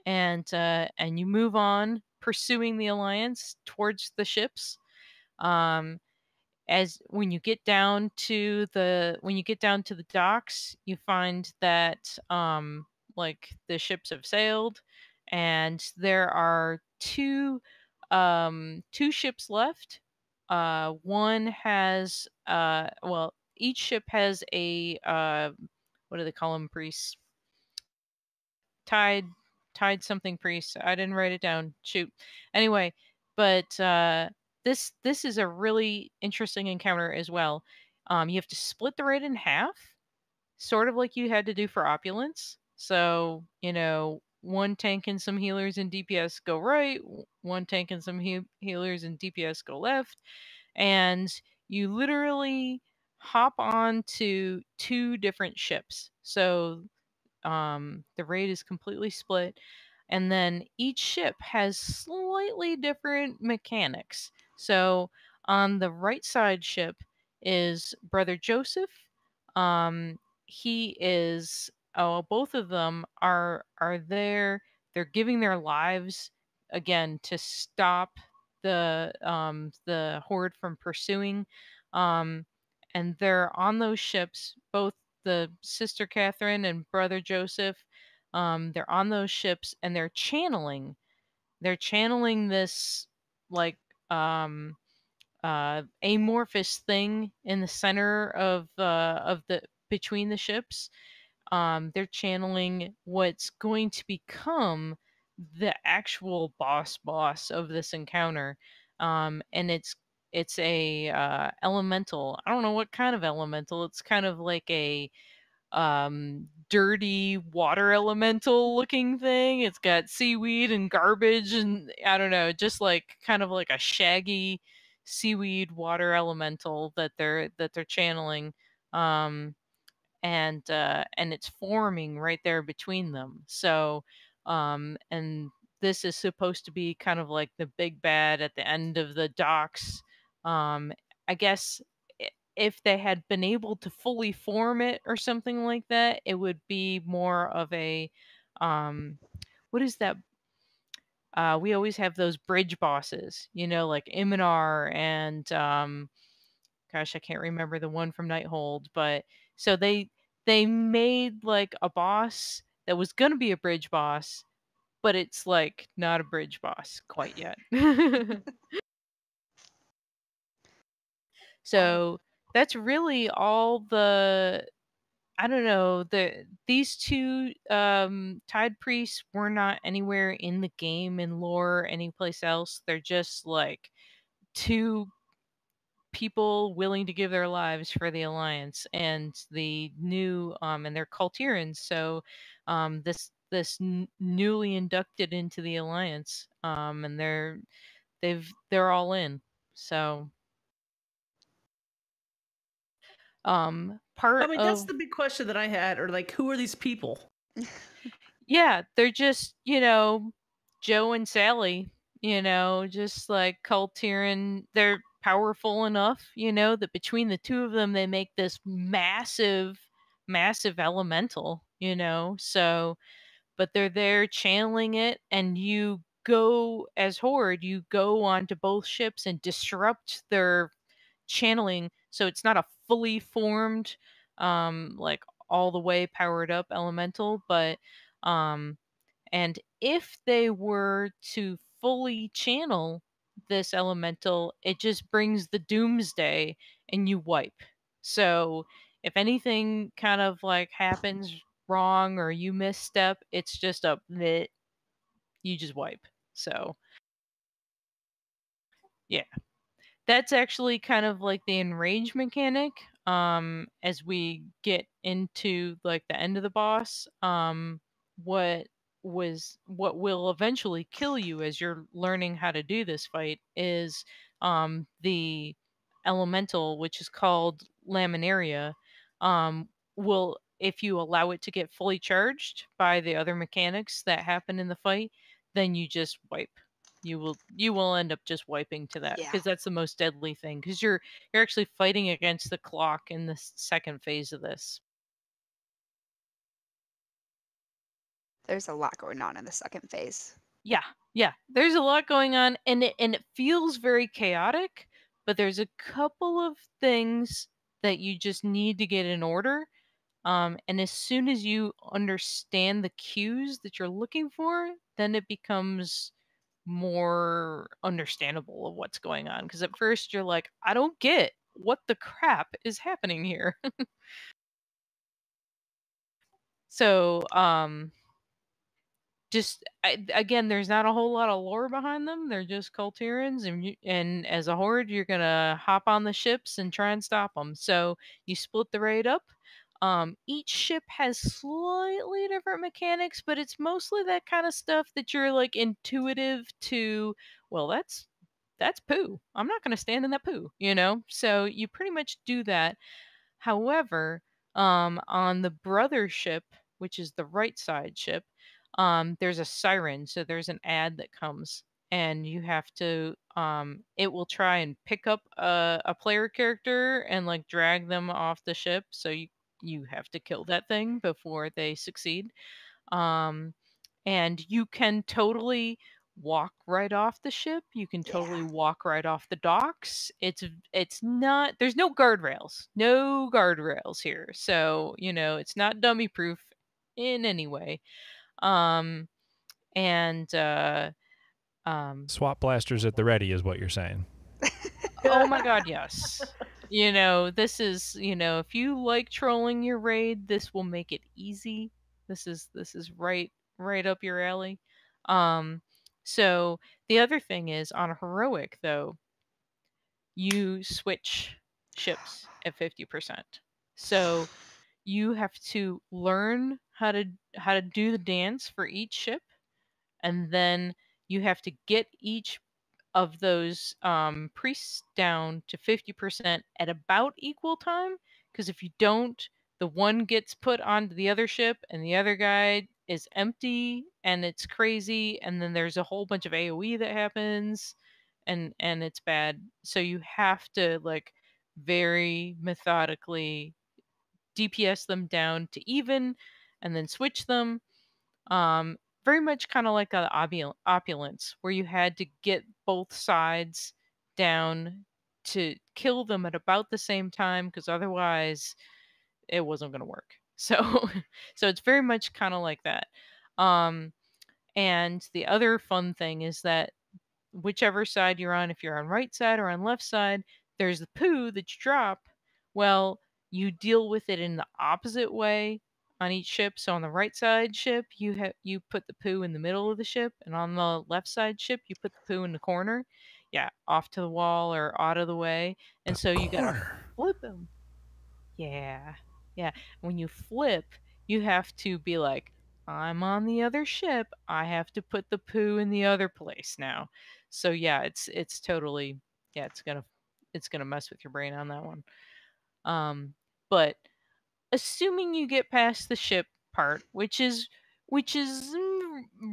and you move on, pursuing the Alliance towards the ships. As when you get down to the docks, you find that like the ships have sailed, and there are two ships left. One has each ship has a what do they call them, priests? Tide something priest. I didn't write it down. Shoot. Anyway, but this is a really interesting encounter as well. You have to split the raid in half, sort of like you had to do for Opulence. So, one tank and some healers and DPS go right, one tank and some healers and DPS go left, and you literally hop on to two different ships. So the raid is completely split, and then each ship has slightly different mechanics. So on the right side ship is Brother Joseph. He is both of them are there. They're giving their lives again to stop the horde from pursuing. And they're on those ships, both the Sister Catherine and Brother Joseph. They're on those ships, and they're channeling this like amorphous thing in the center of the between the ships. They're channeling what's going to become the actual boss of this encounter. And it's a elemental. I don't know what kind of elemental. It's kind of like a dirty water elemental looking thing. It's got seaweed and garbage, and I don't know, just like kind of like a shaggy seaweed water elemental that they're channeling. And it's forming right there between them. So and this is supposed to be kind of like the big bad at the end of the docks. I guess if they had been able to fully form it or something like that, it would be more of a what is that? We always have those bridge bosses, like Iminar and gosh, I can't remember the one from Nighthold, but so they made like a boss that was gonna be a bridge boss, but it's like not a bridge boss quite yet. So that's really all the I don't know, these two Tide Priests were not anywhere in the game in lore anyplace else. They're just like two people willing to give their lives for the Alliance and the new and they're Cultirans. So this newly inducted into the Alliance, and they're all in. So part I mean, that's of the big question that I had, or like, who are these people? yeah, they're just, Joe and Sally, just like Cultiran. They're powerful enough, that between the two of them, they make this massive elemental, So but they're there channeling it, and you go as Horde, you go onto both ships and disrupt their channeling, so it's not a fully formed, like all the way powered up elemental, but and if they were to fully channel this elemental, it just brings the doomsday and you wipe. So if anything kind of like happens wrong or you misstep, it's just a bit, you just wipe. So yeah, that's actually kind of like the enrage mechanic. As we get into like the end of the boss, what what will eventually kill you as you're learning how to do this fight is the elemental, which is called laminaria, will, if you allow it to get fully charged by the other mechanics that happen in the fight, then you just wipe. You will end up just wiping to that, Yeah. because that's the most deadly thing, because you're actually fighting against the clock in the second phase of this. There's a lot going on in the second phase. Yeah, there's a lot going on, and it feels very chaotic, but there's a couple of things that you just need to get in order. And as soon as you understand the cues that you're looking for, then it becomes more understandable of what's going on. Because at first you're like, I don't get what the crap is happening here. So, just again, there's not a whole lot of lore behind them. They're just Kultirans, and as a horde, you're gonna hop on the ships and try and stop them. So you split the raid up. Each ship has slightly different mechanics, but it's mostly that kind of stuff that you're like intuitive to. Well, that's poo. I'm not gonna stand in that poo, you know. So you pretty much do that. However, on the brother ship, which is the right side ship, there's a siren. So there's an ad that comes, and you have to, it will try and pick up a player character and like drag them off the ship. So you have to kill that thing before they succeed. Um, and you can totally walk right off the ship. You can totally Yeah. walk right off the docks. It's not, there's no guardrails. No guardrails here. So, it's not dummy proof in any way. Um and Swap blasters at the ready is what you're saying. oh my god, yes. This is, if you like trolling your raid, this will make it easy. This is right up your alley. So the other thing is, on heroic though, you switch ships at 50%. So you have to learn how to do the dance for each ship, and then you have to get each of those priests down to 50% at about equal time. Because if you don't, the one gets put onto the other ship and the other guy is empty, and it's crazy, and then there's a whole bunch of AoE that happens, and it's bad. So you have to like very methodically DPS them down to even, and then switch them. Um, Very much kind of like a opulence, where you had to get both sides down to kill them at about the same time, because otherwise it wasn't going to work. So, so it's very much kind of like that. And the other fun thing is that whichever side you're on, if you're on right side or on left side, there's the poo that you drop. Well, you deal with it in the opposite way on each ship. So on the right side ship, you put the poo in the middle of the ship, and on the left side ship, you put the poo in the corner. Yeah, off to the wall or out of the way. And so you gotta flip them. Yeah, yeah. When you flip, you have to be like, I'm on the other ship. I have to put the poo in the other place now. So yeah, it's totally, yeah, it's gonna mess with your brain on that one. But assuming you get past the ship part, which is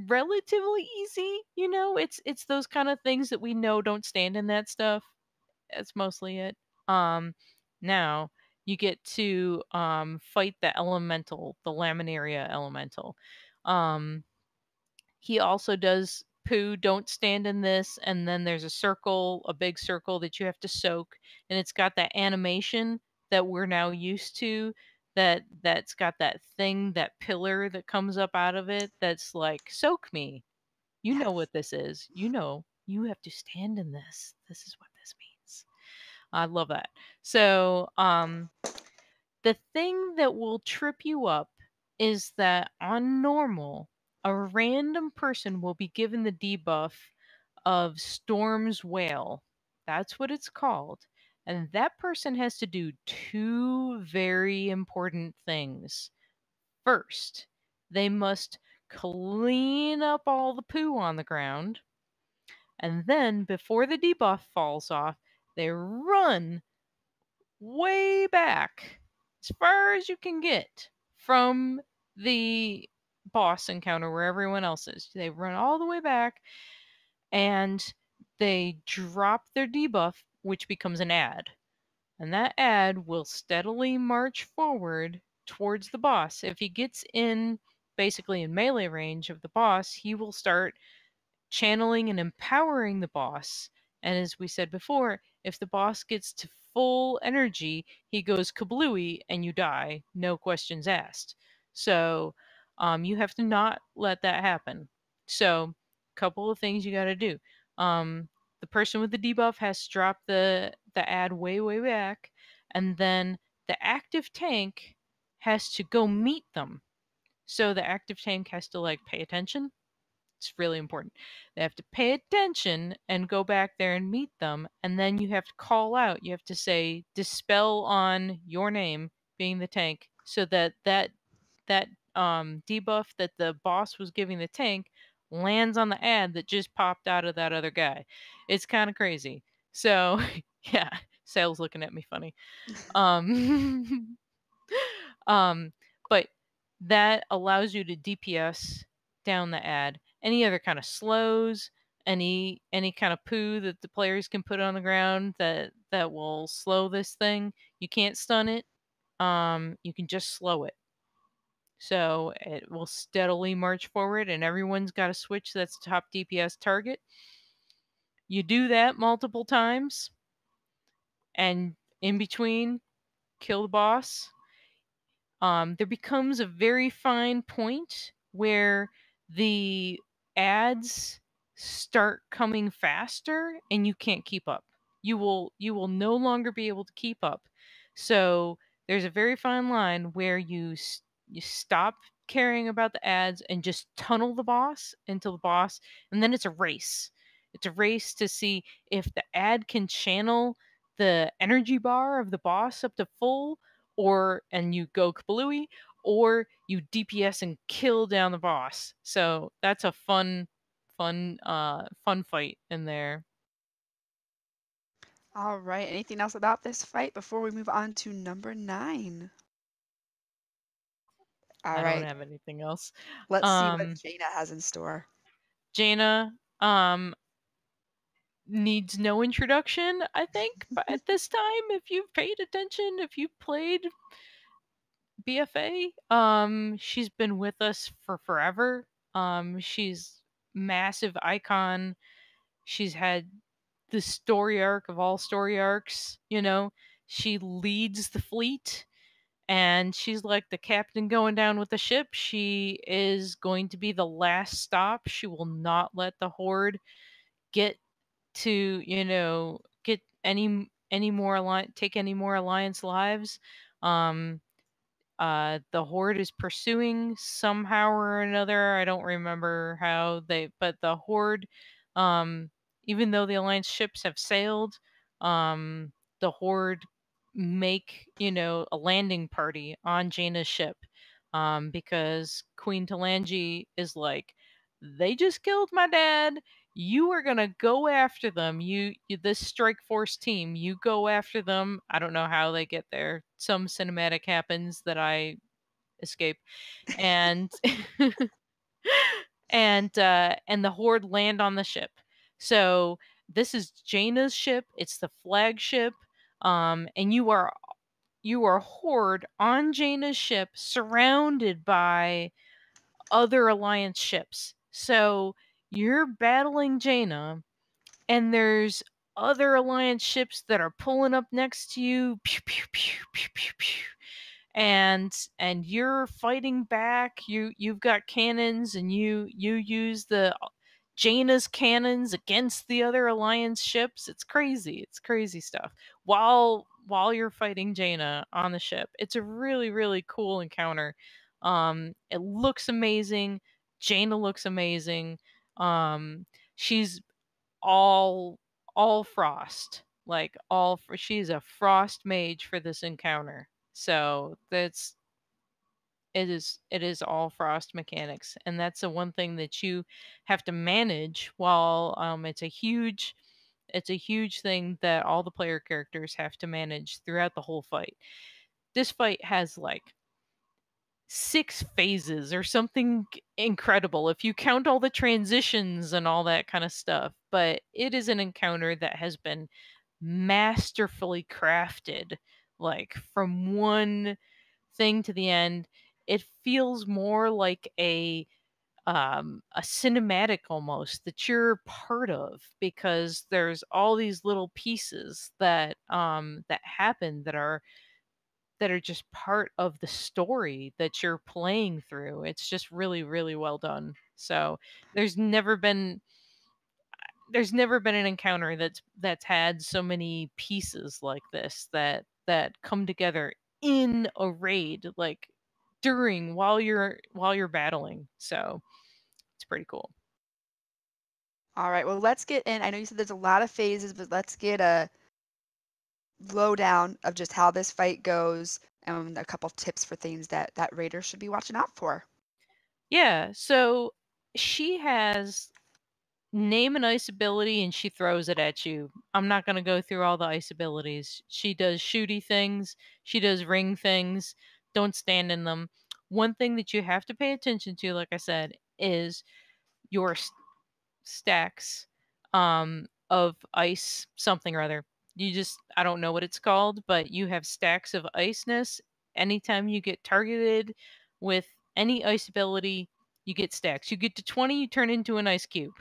relatively easy, it's those kind of things that we know don't stand in that stuff. That's mostly it. Now you get to fight the elemental, the laminaria elemental. He also does poo, don't stand in this, and then there's a circle, a big circle that you have to soak, and it's got that animation that we're now used to, that's got that thing, that pillar that comes up out of it that's like, soak me. You know what this is. You know, you have to stand in this. This is what this means. I love that. So, the thing that will trip you up is that on normal, a random person will be given the debuff of Storm's Wail. That's what it's called. And that person has to do two very important things. First, they must clean up all the poo on the ground. And then, before the debuff falls off, they run way back, as far as you can get from the boss encounter where everyone else is. They run all the way back and they drop their debuff, which becomes an ad. And that ad will steadily march forward towards the boss. If he gets in, basically in melee range of the boss, he will start channeling and empowering the boss. And as we said before, if the boss gets to full energy, he goes kablooey and you die, no questions asked. So you have to not let that happen. So, a couple of things you got to do. The person with the debuff has to drop the ad way, way back, and then the active tank has to go meet them. So the active tank has to like pay attention. It's really important. They have to pay attention and go back there and meet them, and then you have to call out. You have to say dispel on your name, being the tank, so that debuff that the boss was giving the tank lands on the ad that just popped out of that other guy. It's kind of crazy. So yeah, Sale's looking at me funny. But that allows you to DPS down the ad. Any other kind of slows, any kind of poo that the players can put on the ground that will slow this thing. You can't stun it. You can just slow it. So it will steadily march forward, and everyone's got a switch that's top DPS target. You do that multiple times, and in between, kill the boss. There becomes a very fine point where the ads start coming faster and you can't keep up. You will no longer be able to keep up. So there's a very fine line where you stop caring about the ads and just tunnel the boss until the boss, and then it's a race. It's a race to see if the ad can channel the energy bar of the boss up to full, and you go kablooey, or you DPS and kill down the boss. So that's a fun fight in there. All right. Anything else about this fight before we move on to number 9? All I right. don't have anything else. Let's see what Jaina has in store. Jaina needs no introduction, I think, but at this time, if you've paid attention, if you've played BFA, she's been with us for forever. She's massive icon. She's had the story arc of all story arcs, you know. She leads the fleet, and she's like the captain going down with the ship. She is going to be the last stop. She will not let the Horde get to, get any more take any more Alliance lives. The Horde is pursuing somehow or another. I don't remember how but the Horde, even though the Alliance ships have sailed, the Horde make, a landing party on Jaina's ship, because Queen Talanji is like, they just killed my dad. You are gonna go after them. You this strike force team, you go after them. I don't know how they get there. Some cinematic happens that I escape, and and the Horde land on the ship. So this is Jaina's ship. It's the flagship, and you are Horde on Jaina's ship, surrounded by other Alliance ships. So you're battling Jaina, and there's other Alliance ships that are pulling up next to you. Pew, pew, pew, pew, pew, pew. And you're fighting back. You've got cannons, and you use the Jaina's cannons against the other Alliance ships. It's crazy. It's crazy stuff. While you're fighting Jaina on the ship, it's a really, really cool encounter. It looks amazing. Jaina looks amazing. She's all frost, like she's a frost mage for this encounter. So it is all frost mechanics, and that's the one thing that you have to manage. While it's a huge thing that all the player characters have to manage throughout the whole fight. This fight has like 6 phases or something incredible if you count all the transitions and all that kind of stuff. But it is an encounter that has been masterfully crafted, like from one thing to the end. It feels more like a cinematic almost that you're part of, because there's all these little pieces that that happen that are just part of the story that you're playing through. It's just really, really well done. So there's never been an encounter that's had so many pieces like this that come together in a raid, like while you're battling. So it's pretty cool. All right, well, let's get in. I know you said there's a lot of phases, but let's get a lowdown of just how this fight goes and a couple tips for things that raider should be watching out for. Yeah, so she has name an ice ability and she throws it at you. I'm not going to go through all the ice abilities. She does shooty things, she does ring things. Don't stand in them. One thing that you have to pay attention to, like I said, is your stacks of ice something or other. I don't know what it's called, but you have stacks of iceness. Anytime you get targeted with any ice ability, you get stacks. You get to 20, you turn into an ice cube.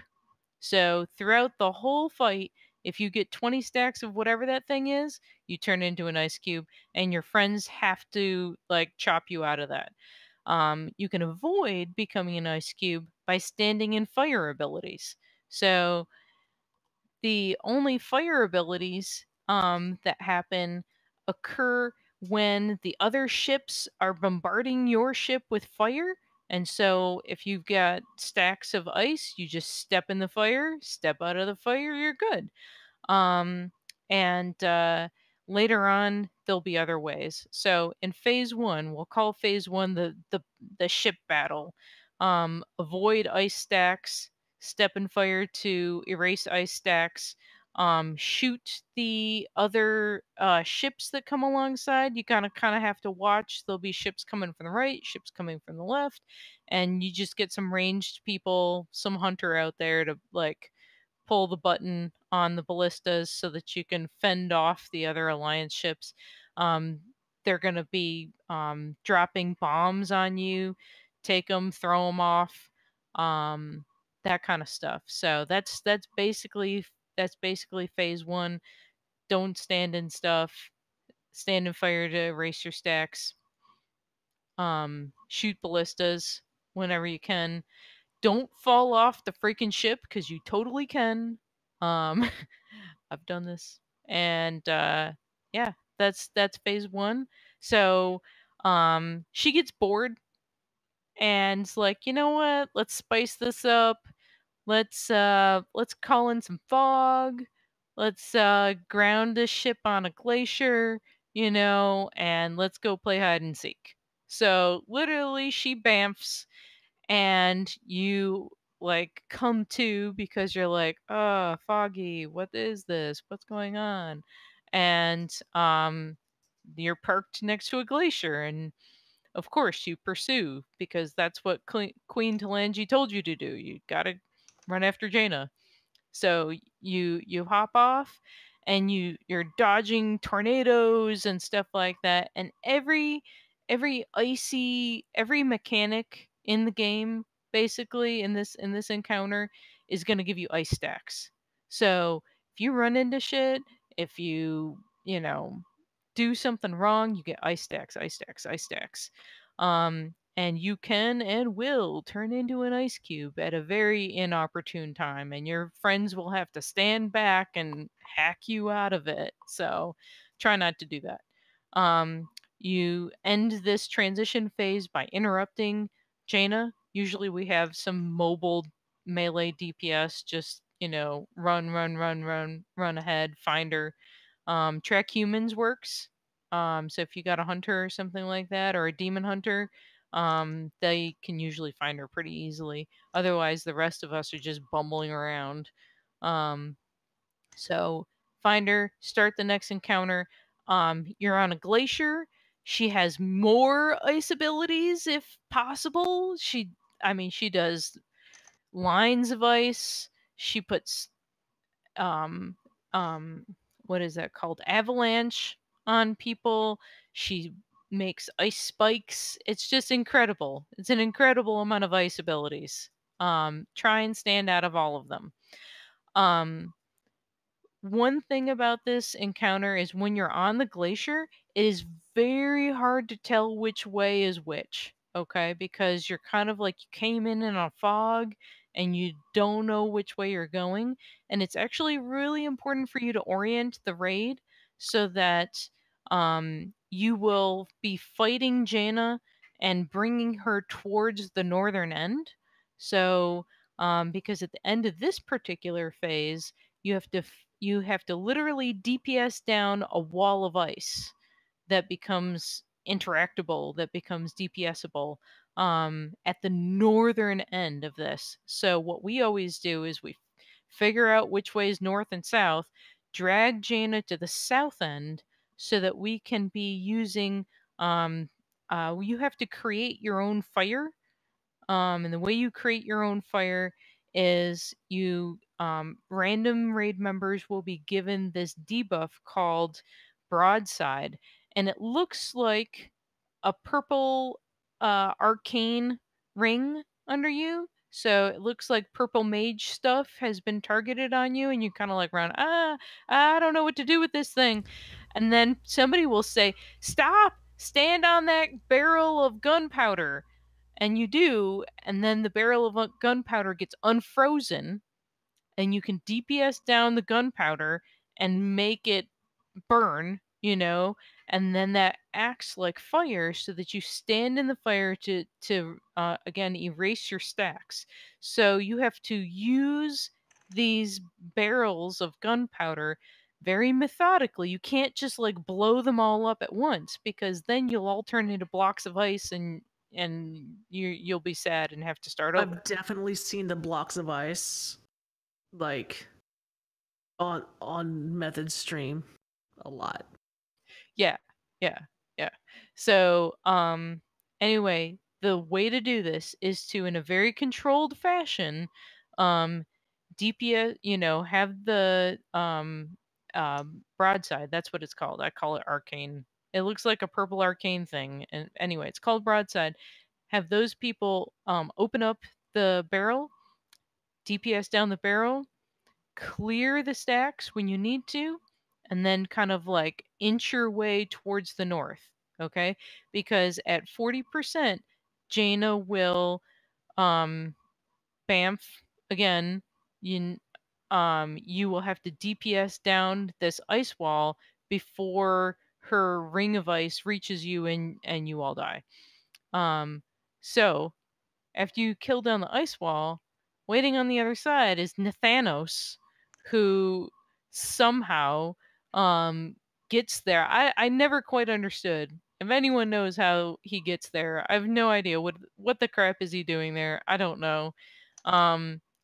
So throughout the whole fight, if you get 20 stacks of whatever that thing is, you turn into an ice cube, and your friends have to like chop you out of that. You can avoid becoming an ice cube by standing in fire abilities. So the only fire abilities that happen occur when the other ships are bombarding your ship with fire. And so if you've got stacks of ice, you just step in the fire, step out of the fire, you're good. And later on, there'll be other ways. So in phase 1, we'll call phase 1 the ship battle. Avoid ice stacks, step in fire to erase ice stacks, shoot the other ships that come alongside. You kind of have to watch. There'll be ships coming from the right, ships coming from the left, and you just get some ranged people, some hunter out there to like pull the button on the ballistas so that you can fend off the other Alliance ships. They're going to be dropping bombs on you. Take them, throw them off, that kind of stuff. So that's basically phase 1. Don't stand in stuff. Stand in fire to erase your stacks. Shoot ballistas whenever you can. Don't fall off the freaking ship, because you totally can. I've done this. And yeah, that's phase 1. So she gets bored and it's like, you know what? Let's spice this up. Let's call in some fog. Let's ground this ship on a glacier, and let's go play hide and seek. So literally she bamfs, and you like come to because you're like, oh, foggy, what is this? What's going on? And you're parked next to a glacier, and of course you pursue, because that's what Queen Talanji told you to do. You gotta run after Jaina. So you hop off, and you're dodging tornadoes and stuff like that. And every mechanic in the game, basically in this encounter, is going to give you ice stacks. So if you run into shit, if you do something wrong, you get ice stacks, ice stacks, ice stacks. And you can and will turn into an ice cube at a very inopportune time, and your friends will have to stand back and hack you out of it. So try not to do that. You end this transition phase by interrupting Jaina. Usually we have some mobile melee DPS, just, run ahead, find her. Track humans works. So if you got a hunter or something like that, or a demon hunter, they can usually find her pretty easily. Otherwise, the rest of us are just bumbling around. So find her, start the next encounter. You're on a glacier. She has more ice abilities if possible. She does lines of ice. She puts um what is that called, avalanche on people. She makes ice spikes. It's just incredible. It's an incredible amount of ice abilities. Try and stand out of all of them. One thing about this encounter is when you're on the glacier, it is very hard to tell which way is which, okay? Because you're kind of like you came in a fog and you don't know which way you're going. And it's actually really important for you to orient the raid so that you will be fighting Jaina and bringing her towards the northern end. So, because at the end of this particular phase, you have to literally DPS down a wall of ice that becomes interactable, that becomes DPSable at the northern end of this. So what we always do is we figure out which way is north and south, drag Jaina to the south end so that we can be using you have to create your own fire. And the way you create your own fire is you random raid members will be given this debuff called broadside, and it looks like a purple arcane ring under you. So it looks like purple mage stuff has been targeted on you, and you kind of like run, I don't know what to do with this thing. And then somebody will say, stop, stand on that barrel of gunpowder. And you do, and then the barrel of gunpowder gets unfrozen, and you can DPS down the gunpowder and make it burn, and then that acts like fire so that you stand in the fire to again erase your stacks. So you have to use these barrels of gunpowder very methodically. You can't just like blow them all up at once, because then you'll all turn into blocks of ice, and you'll be sad and have to start over. I've definitely seen the blocks of ice, like on Method stream, a lot. Yeah. So, anyway, the way to do this is to, in a very controlled fashion, DPS, have the broadside. That's what it's called. I call it arcane. It looks like a purple arcane thing, and anyway, it's called broadside. Have those people open up the barrel, DPS down the barrel, clear the stacks when you need to, and then kind of like inch your way towards the north, okay? Because at 40%, Jaina will bamf again. You will have to DPS down this ice wall before her ring of ice reaches you, and you all die. So after you kill down the ice wall, waiting on the other side is Nathanos, who somehow gets there. I never quite understood. If anyone knows how he gets there, I have no idea what the crap is he doing there. I don't know.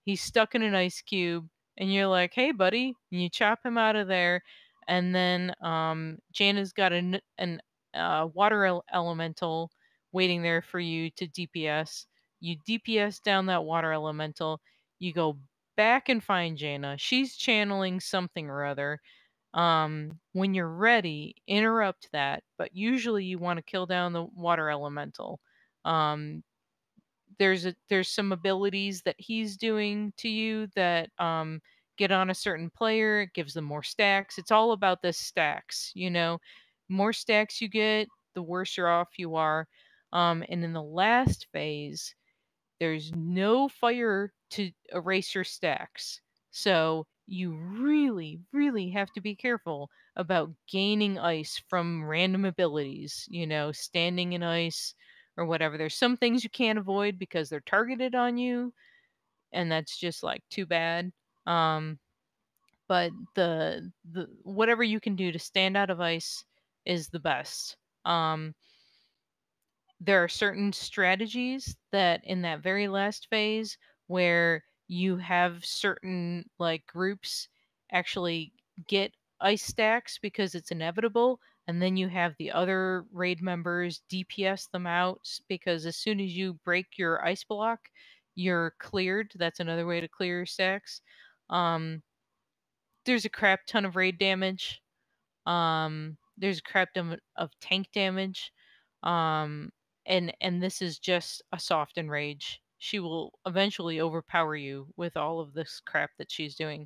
He's stuck in an ice cube, and you're like, "Hey, buddy!" And you chop him out of there, and then Jaina's got an water elemental waiting there for you to DPS. You DPS down that water elemental. You go back and find Jaina. She's channeling something or other. When you're ready, interrupt that. But usually you want to kill down the water elemental. there's some abilities that he's doing to you that get on a certain player. It gives them more stacks. It's all about the stacks, you know. More stacks you get, the worse you're off you are. And in the last phase, there's no fire to erase your stacks. So you really, really have to be careful about gaining ice from random abilities, you know, standing in ice or whatever. There's some things you can't avoid because they're targeted on you, and that's just like too bad. But the whatever you can do to stand out of ice is the best. There are certain strategies that in that very last phase where you have certain like groups actually get ice stacks because it's inevitable, and then you have the other raid members DPS them out because as soon as you break your ice block, you're cleared. That's another way to clear your stacks. There's a crap ton of raid damage. There's a crap ton of tank damage. Um, and this is just a soft enrage. She will eventually overpower you with all of this crap that she's doing.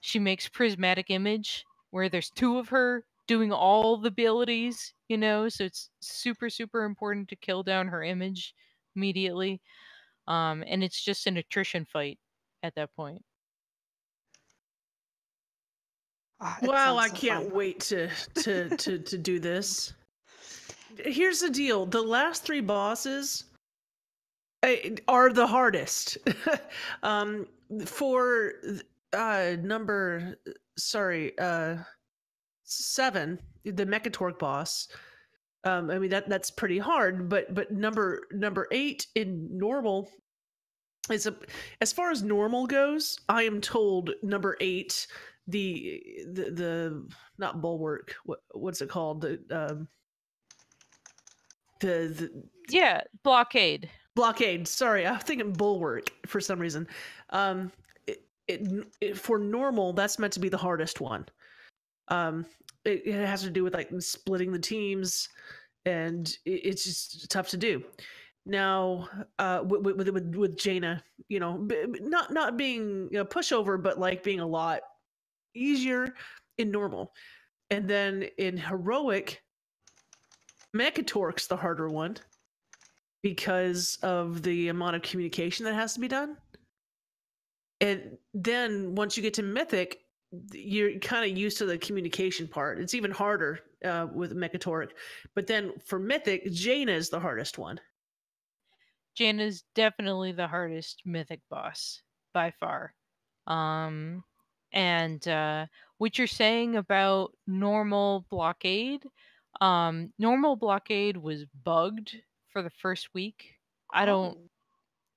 She makes prismatic image where there's two of her doing all the abilities, you know, so it's super super important to kill down her image immediately. And it's just an attrition fight at that point. Oh, it Wow, sounds I so can't fun. wait to do this. Here's the deal: the last three bosses are the hardest. For number, sorry, 7, the Mechatork boss. I mean that's pretty hard, but number 8 in normal is as far as normal goes. I am told number 8, the not bulwark. What's it called? The Yeah, blockade. blockade. Sorry, I'm thinking bulwark for some reason. For normal, that's meant to be the hardest one. It has to do with like splitting the teams, and it's just tough to do. Now, with Jaina, you know, not being a pushover, but like being a lot easier in normal, and then in heroic, Mechatork's the harder one because of the amount of communication that has to be done. And then once you get to mythic, you're kind of used to the communication part. It's even harder with Mechatork. But then for mythic, Jaina is the hardest one. Jaina's definitely the hardest mythic boss by far. And what you're saying about normal blockade, normal blockade was bugged for the first week. I don't. Oh.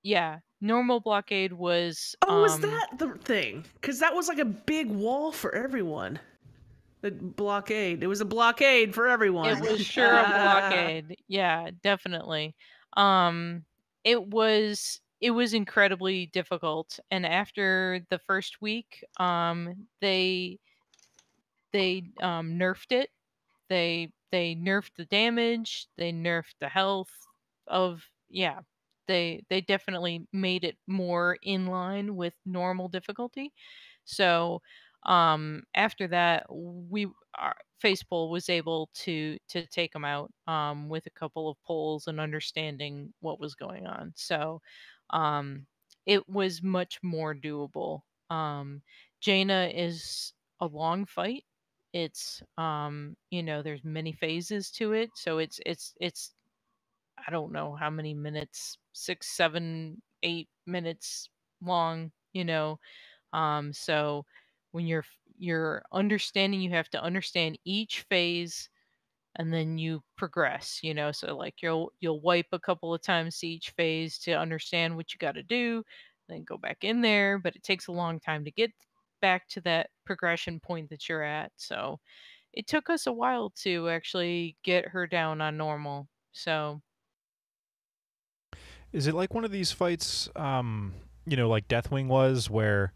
Yeah, normal blockade was. Oh, was that the thing? Because that was like a big wall for everyone. The blockade. It was a blockade for everyone. It was sure a blockade. Yeah, definitely. It was incredibly difficult, and after the first week, they nerfed it. They nerfed the damage. They nerfed the health of They definitely made it more in line with normal difficulty. So after that, Facepull was able to take them out with a couple of pulls and understanding what was going on. So it was much more doable. Jaina is a long fight. It's you know, there's many phases to it, so it's I don't know how many minutes, 6, 7, 8 minutes long, you know. So when you're understanding, you have to understand each phase and then you progress, you know. So like you'll wipe a couple of times to each phase to understand what you got to do, then go back in there, but it takes a long time to get back to that progression point that you're at. So it took us a while to actually get her down on normal. So Is it like one of these fights, you know, like Deathwing was, where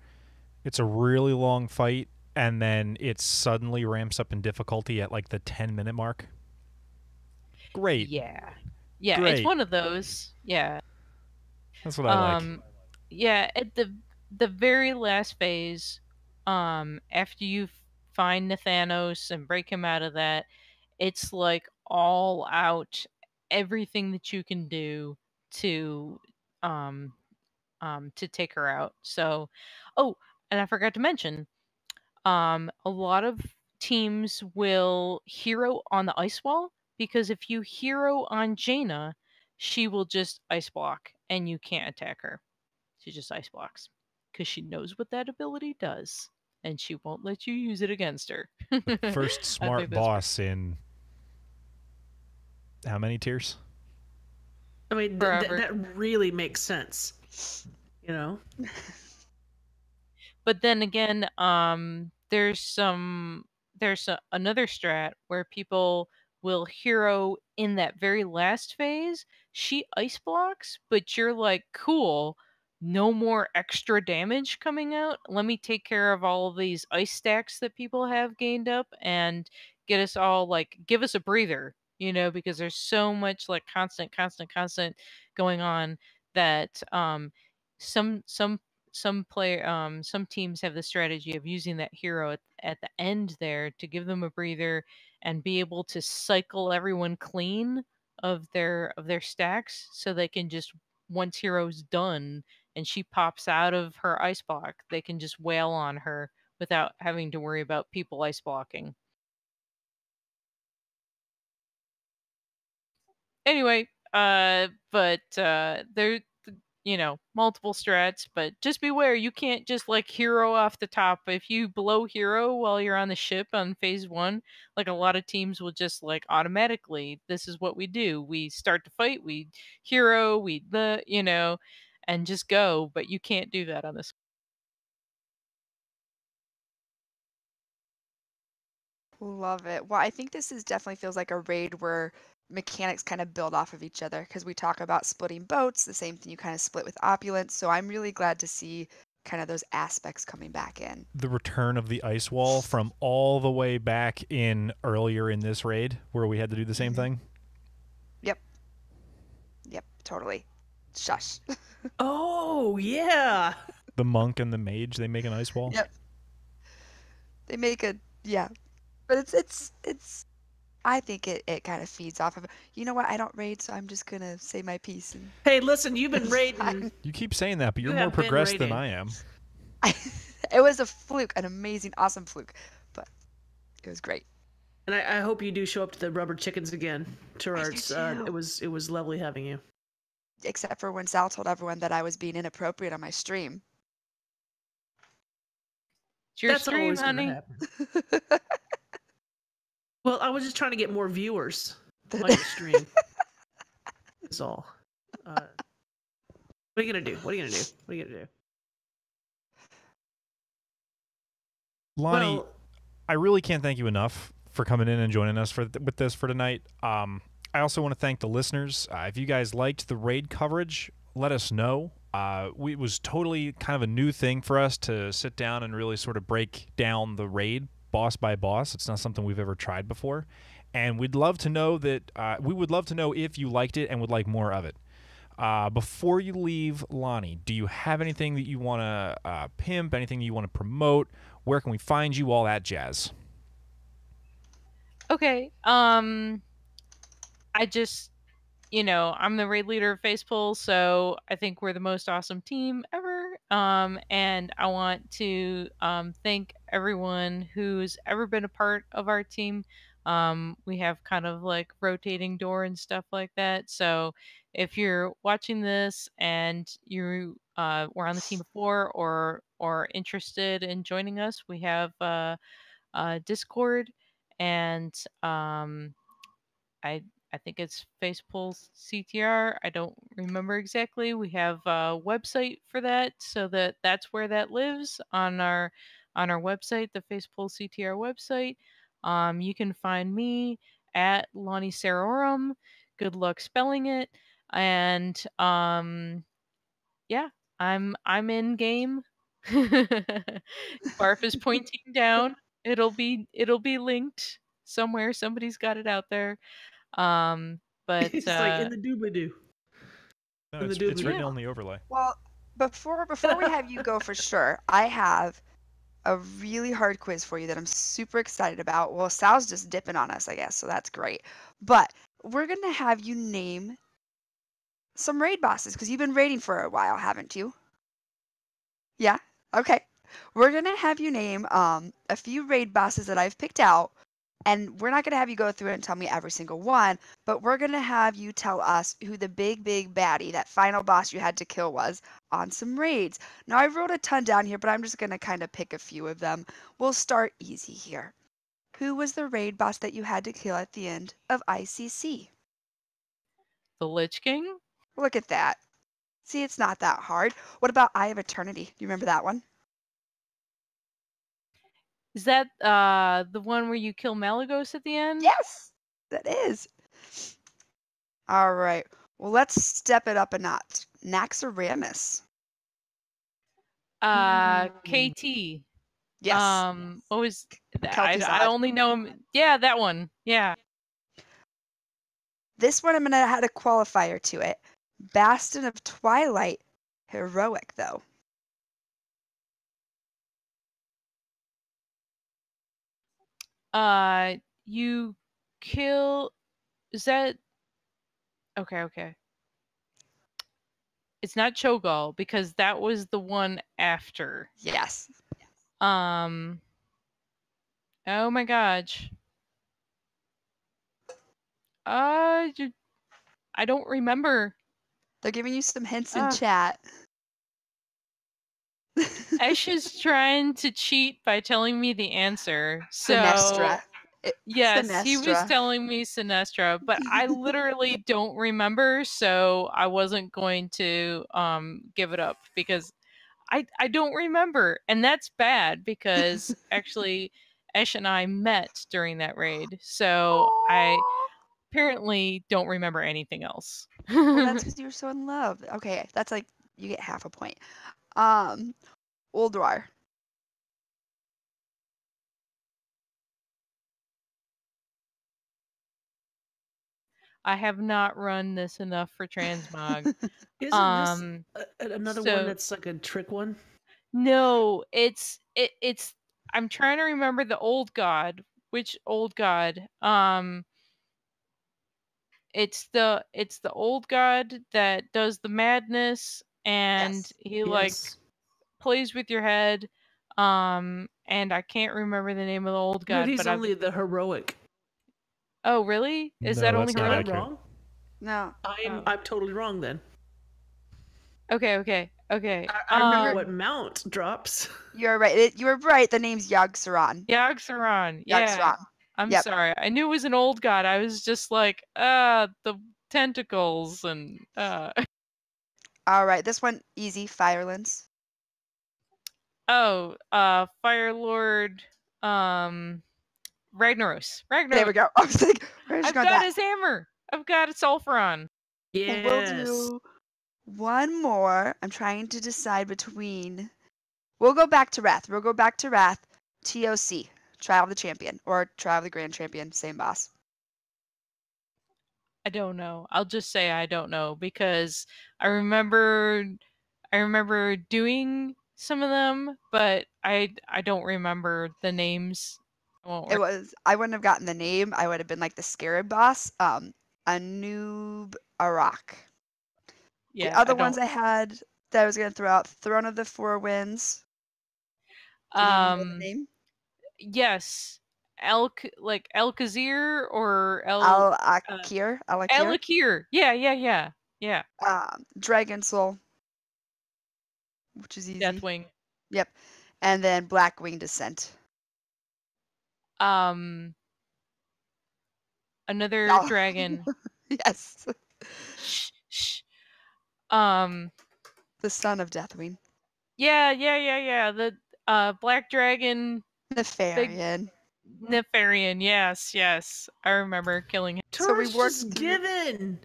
it's a really long fight and then it suddenly ramps up in difficulty at like the 10-minute mark? Great. yeah. Yeah, Great. it's one of those. Yeah. That's what I like. Yeah, at the very last phase, after you find Nathanos and break him out of that, it's like all out everything that you can do to to take her out. So, oh, and I forgot to mention, a lot of teams will hero on the ice wall, because if you hero on Jaina, she will just ice block and you can't attack her. She just ice blocks because she knows what that ability does, and she won't let you use it against her. First smart boss in how many tiers? I mean, that really makes sense, you know? But then again, there's another strat where people will hero in that very last phase. She ice blocks, but you're like, cool, no more extra damage coming out. Let me take care of all of these ice stacks that people have gained up and get us all, like, give us a breather, you know, because there's so much like constant going on that some some teams have the strategy of using that hero at the end there to give them a breather and be able to cycle everyone clean of their stacks, so they can just, once hero's done and she pops out of her ice block, they can just wail on her without having to worry about people ice blocking. Anyway, but there, you know, multiple strats, but just beware, you can't just like hero off the top. If you blow hero while you're on the ship on phase 1, like a lot of teams will just like automatically, this is what we do. We start to fight, we hero, you know, and just go, but you can't do that on this. Love it. Well, I think this definitely feels like a raid where mechanics kind of build off of each other, because we talk about splitting boats, the same thing you kind of split with opulence. So I'm really glad to see kind of those aspects coming back in. The return of the ice wall from all the way back in earlier in this raid where we had to do the same thing. Yep. Yep, totally. Shush. Oh, yeah. The monk and the mage, they make an ice wall. Yep. They make a, yeah. But it's I think it kind of feeds off of it. You know what? I don't raid, so I'm just gonna say my piece. And Hey, listen, you've been raiding. You keep saying that, but you're You more have been progressed than raiding. I am. it was a fluke, an amazing, awesome fluke, but it was great. And I hope you do show up to the rubber chickens again, Turarts. too. It was lovely having you. Except for when Sal told everyone that I was being inappropriate on my stream. It's your That's stream, always honey. gonna happen. Well, I was just trying to get more viewers on your stream. That's all. What are you gonna do? What are you gonna do? What are you gonna do? Loni, Well, I really can't thank you enough for coming in and joining us with this for tonight. I also want to thank the listeners. If you guys liked the raid coverage, let us know. It was totally kind of a new thing for us to sit down and really sort of break down the raid boss by boss. It's not something we've ever tried before, and we'd love to know that. We would love to know if you liked it and would like more of it. Before you leave, Loni, do you have anything that you want to pimp? Anything that you want to promote? Where can we find you? All that jazz. Okay. I just, you know, I'm the raid leader of Facepull, so I think we're the most awesome team ever. And I want to thank everyone who's ever been a part of our team. We have kind of like rotating door and stuff like that. So if you're watching this and you were on the team before or interested in joining us, we have Discord, and I think it's Facepull CTR. I don't remember exactly. We have a website for that, so that's where that lives on our website, the Facepull CTR website. You can find me at Loni Sarorum. Good luck spelling it. And yeah, I'm in game. Barf is pointing down. It'll be linked somewhere. Somebody's got it out there. But it's like in the doobly doo. No, In the it's written doobly-doo. on the overlay. Well, before we have you go for sure, I have a really hard quiz for you that I'm super excited about. Well, Sal's just dipping on us, I guess, so that's great. But we're gonna have you name some raid bosses because you've been raiding for a while, haven't you? Yeah. Okay. We're gonna have you name a few raid bosses that I've picked out, and we're not gonna have you go through it and tell me every single one, but we're gonna have you tell us who the big baddie, that final boss you had to kill, was on some raids. Now I wrote a ton down here, but I'm just gonna kind of pick a few of them. We'll start easy here. Who was the raid boss that you had to kill at the end of ICC? The Lich King? Look at that. See, it's not that hard. What about Eye of Eternity? Do you remember that one? Is that the one where you kill Malagos at the end? Yes, that is. All right. Well, let's step it up a notch. Naxxramas. KT. Yes. What was Kelty's I Odd. only know him. Yeah, that one. Yeah. This one I'm going to add a qualifier to it. Bastion of Twilight. Heroic, though. You kill. Is that okay. It's not Cho'Gall because that was the one after. Yes. Oh my gosh. I don't remember. They're giving you some hints in chat. Ash is trying to cheat by telling me the answer. So Sinestra. yes, he was Sinestra. telling me Sinestra, but I literally don't remember, so I wasn't going to give it up because I don't remember, and that's bad because actually Ash and I met during that raid, so I apparently don't remember anything else. Well, that's because you were so in love. Okay, that's like, you get half a point. Ulduar. I have not run this enough for transmog. Isn't this another one so- that's like a trick one? No, it's I'm trying to remember the old god. Which old god? It's the old god that does the madness and Yes. he like Yes. plays with your head. And I can't remember the name of the old god, But he's but only the heroic. Oh, really? Is No, that only that's not Am I heroic? accurate. wrong? No. I'm totally wrong then. Okay. I remember what mount drops. You're right. You were right. The name's Yogg-Saron. Yogg-Saron. Yeah. Yogg-Saron. I'm Yep. sorry. I knew it was an old god. I was just like, the tentacles and All right. This one, easy. Firelands. Fire Lord Ragnaros. There we go. I was like, where's I've got got that? his hammer. I've got a Sulfuron. Yes. We'll do one more. I'm trying to decide between. We'll go back to Wrath. TOC. Trial of the Champion. Or Trial of the Grand Champion. Same boss. I don't know. I'll just say I don't know because I remember doing some of them, but I don't remember the names. I wouldn't have gotten the name. I would have been like the Scarab boss. Anub Arak. Yeah, The other ones I had that I was gonna throw out: Throne of the Four Winds. Do you know the name? Yes. Alkazir or Al-Akir. Alakir. Yeah. Dragon Soul, which is easy. Deathwing. Yep. And then Blackwing Descent. Another dragon. Yes. Shh. The son of Deathwing. Yeah. The black dragon. Nefarian. Nefarian. Yes. I remember killing him. Turarts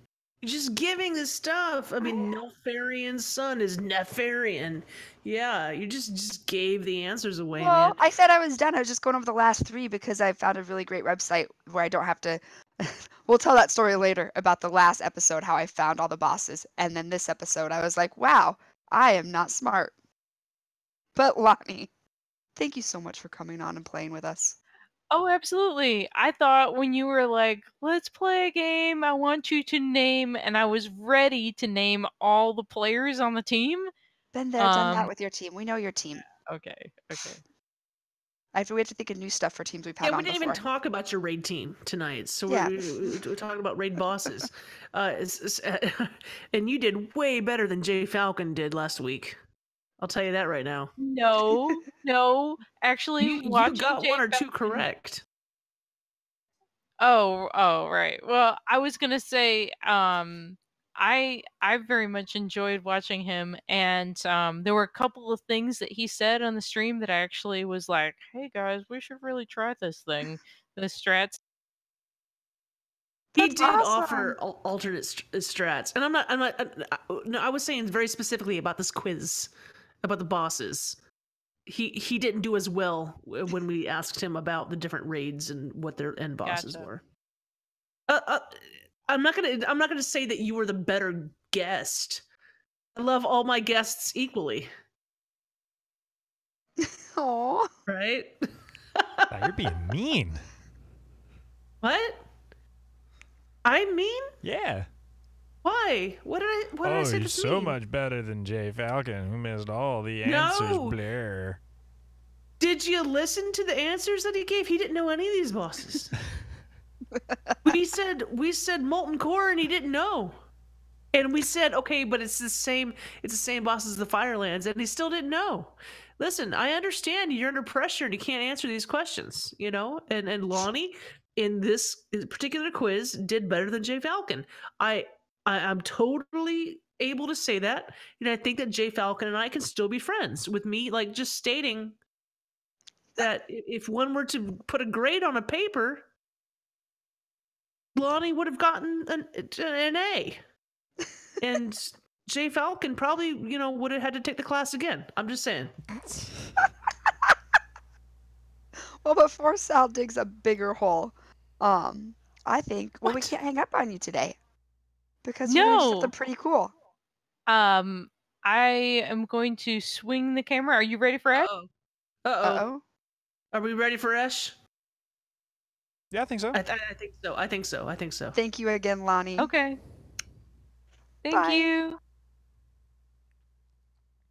just giving this stuff. I mean, Nefarian's son is Nefarian. Yeah, you just gave the answers away, Well, man. I said I was done. I was just going over the last 3 because I found a really great website where I don't have to. We'll tell that story later about the last episode, how I found all the bosses. And then this episode, I was like, wow, I am not smart. But Lonnie, thank you so much for coming on and playing with us. Oh, absolutely. I thought when you were like, let's play a game, I want you to name, and I was ready to name all the players on the team. Been there, done that with your team. We know your team. Okay. We have to think of new stuff for teams we've had Yeah, on we didn't before. even talk about your raid team tonight. So Yeah. we're talking about raid bosses. And you did way better than Jay Falcon did last week. I'll tell you that right now. No. Actually, You watching got Jay one or two Falcon- correct. Oh, right. Well, I was gonna say, I very much enjoyed watching him, and there were a couple of things that he said on the stream that I actually was like, "Hey guys, we should really try this thing." The strats. He That's did awesome. offer alternate strats, and I'm not. No, I was saying very specifically about this quiz, about the bosses. He didn't do as well when we asked him about the different raids and what their end bosses Gotcha. were. I'm not gonna say that you were the better guest. I love all my guests equally. Oh, Right? Wow, you're being mean. What? I mean? Yeah. Why? What did I say? You're That's so mean? much better than Jay Falcon, who missed all the answers. No. Blair. Did you listen to the answers that he gave? He didn't know any of these bosses. we said molten core, and he didn't know. And we said, okay, but it's the same boss as the Firelands, and he still didn't know. Listen, I understand you're under pressure and you can't answer these questions, you know. And Lonnie, in this particular quiz, did better than Jay Falcon. I'm totally able to say that, and I think that Jay Falcon and I can still be friends. With me, like, just stating that if one were to put a grade on a paper, Lonnie would have gotten an A. And Jay Falcon probably, would have had to take the class again. I'm just saying. Well, before Sal digs a bigger hole, I think, well, we can't hang up on you today because you're doing something pretty cool. I am going to swing the camera. Are you ready for Ash? Uh-oh. Are we ready for Esh? Yeah, I think so. I think so. Thank you again, Lonnie. Okay. Thank Bye. you.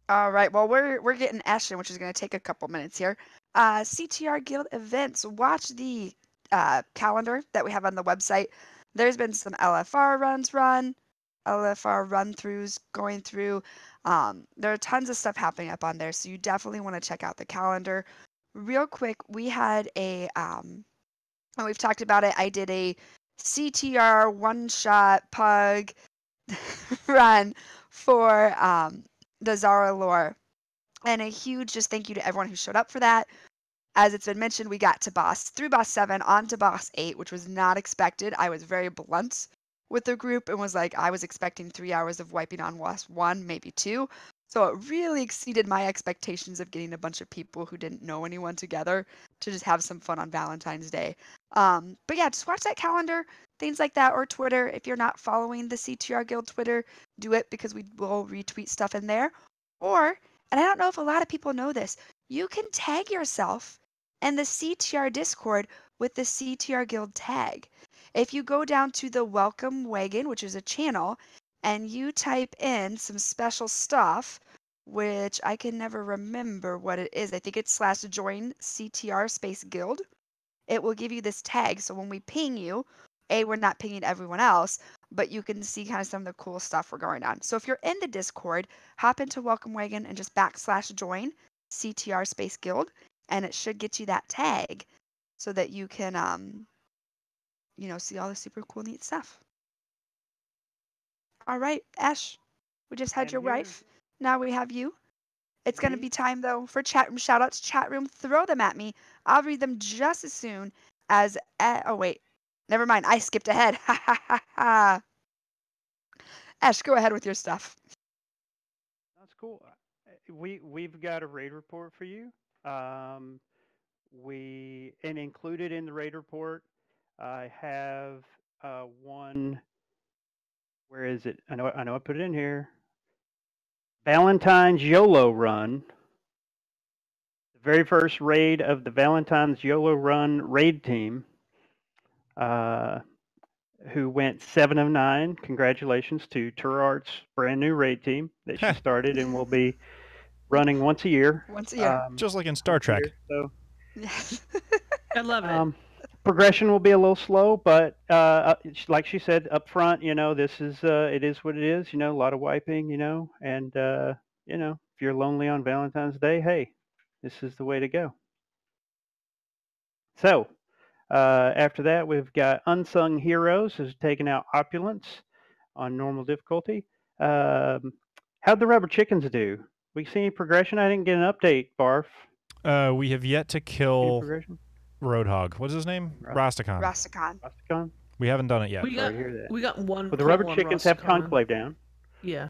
All right. Well, we're getting Eshelon, which is going to take a couple minutes here. CTR Guild events. Watch the calendar that we have on the website. There's been some LFR LFR run-throughs going through. There are tons of stuff happening up on there, so you definitely want to check out the calendar. Real quick, we had a and we've talked about it. I did a CTR one-shot pug run for Dazar'alor, and a huge just thank you to everyone who showed up for that. As it's been mentioned, we got to through boss 7 on to boss 8, which was not expected. I was very blunt with the group and was like, I was expecting 3 hours of wiping on boss 1, maybe 2. So it really exceeded my expectations of getting a bunch of people who didn't know anyone together to just have some fun on Valentine's Day. But yeah, just watch that calendar, things like that, or Twitter. If you're not following the CTR Guild Twitter, do it because we will retweet stuff in there. Or, and I don't know if a lot of people know this, you can tag yourself in the CTR Discord with the CTR Guild tag. If you go down to the Welcome Wagon, which is a channel, and you type in some special stuff, which I can never remember what it is. I think it's /join CTR space guild. It will give you this tag. So when we ping you, we're not pinging everyone else, but you can see kind of some of the cool stuff we're going on. So if you're in the Discord, hop into Welcome Wagon and just /join CTR space guild, and it should get you that tag so that you can, see all the super cool, neat stuff. All right, Ash, we just had your wife. Now we have you. It's going to be time, though, for chat room shoutouts. Chat room, throw them at me. I'll read them just as soon as... oh, wait. Never mind. I skipped ahead. Ha, ha, ha, ha. Ash, go ahead with your stuff. That's cool. We've got a raid report for you. And included in the raid report, I have one. Where is it? I know I put it in here. Valentine's YOLO Run. The very first raid of the Valentine's YOLO Run raid team, who went 7 of 9. Congratulations to Turarts' brand new raid team that she started and will be running once a year. Once a year. Just like in Star Trek. So, Yes. I love it. Progression will be a little slow, but like she said up front, this is it is what it is. A lot of wiping, and if you're lonely on Valentine's Day, hey, this is the way to go. So after that, we've got Unsung Heroes has taken out Opulence on normal difficulty. How'd the Rubber Chickens do? We see any progression? I didn't get an update, Barf. We have yet to kill Roadhog. What's his name? Rastakhan. Rastakhan. We haven't done it yet. We got one. Well, the Rubber Chickens have Conclave down. Yeah.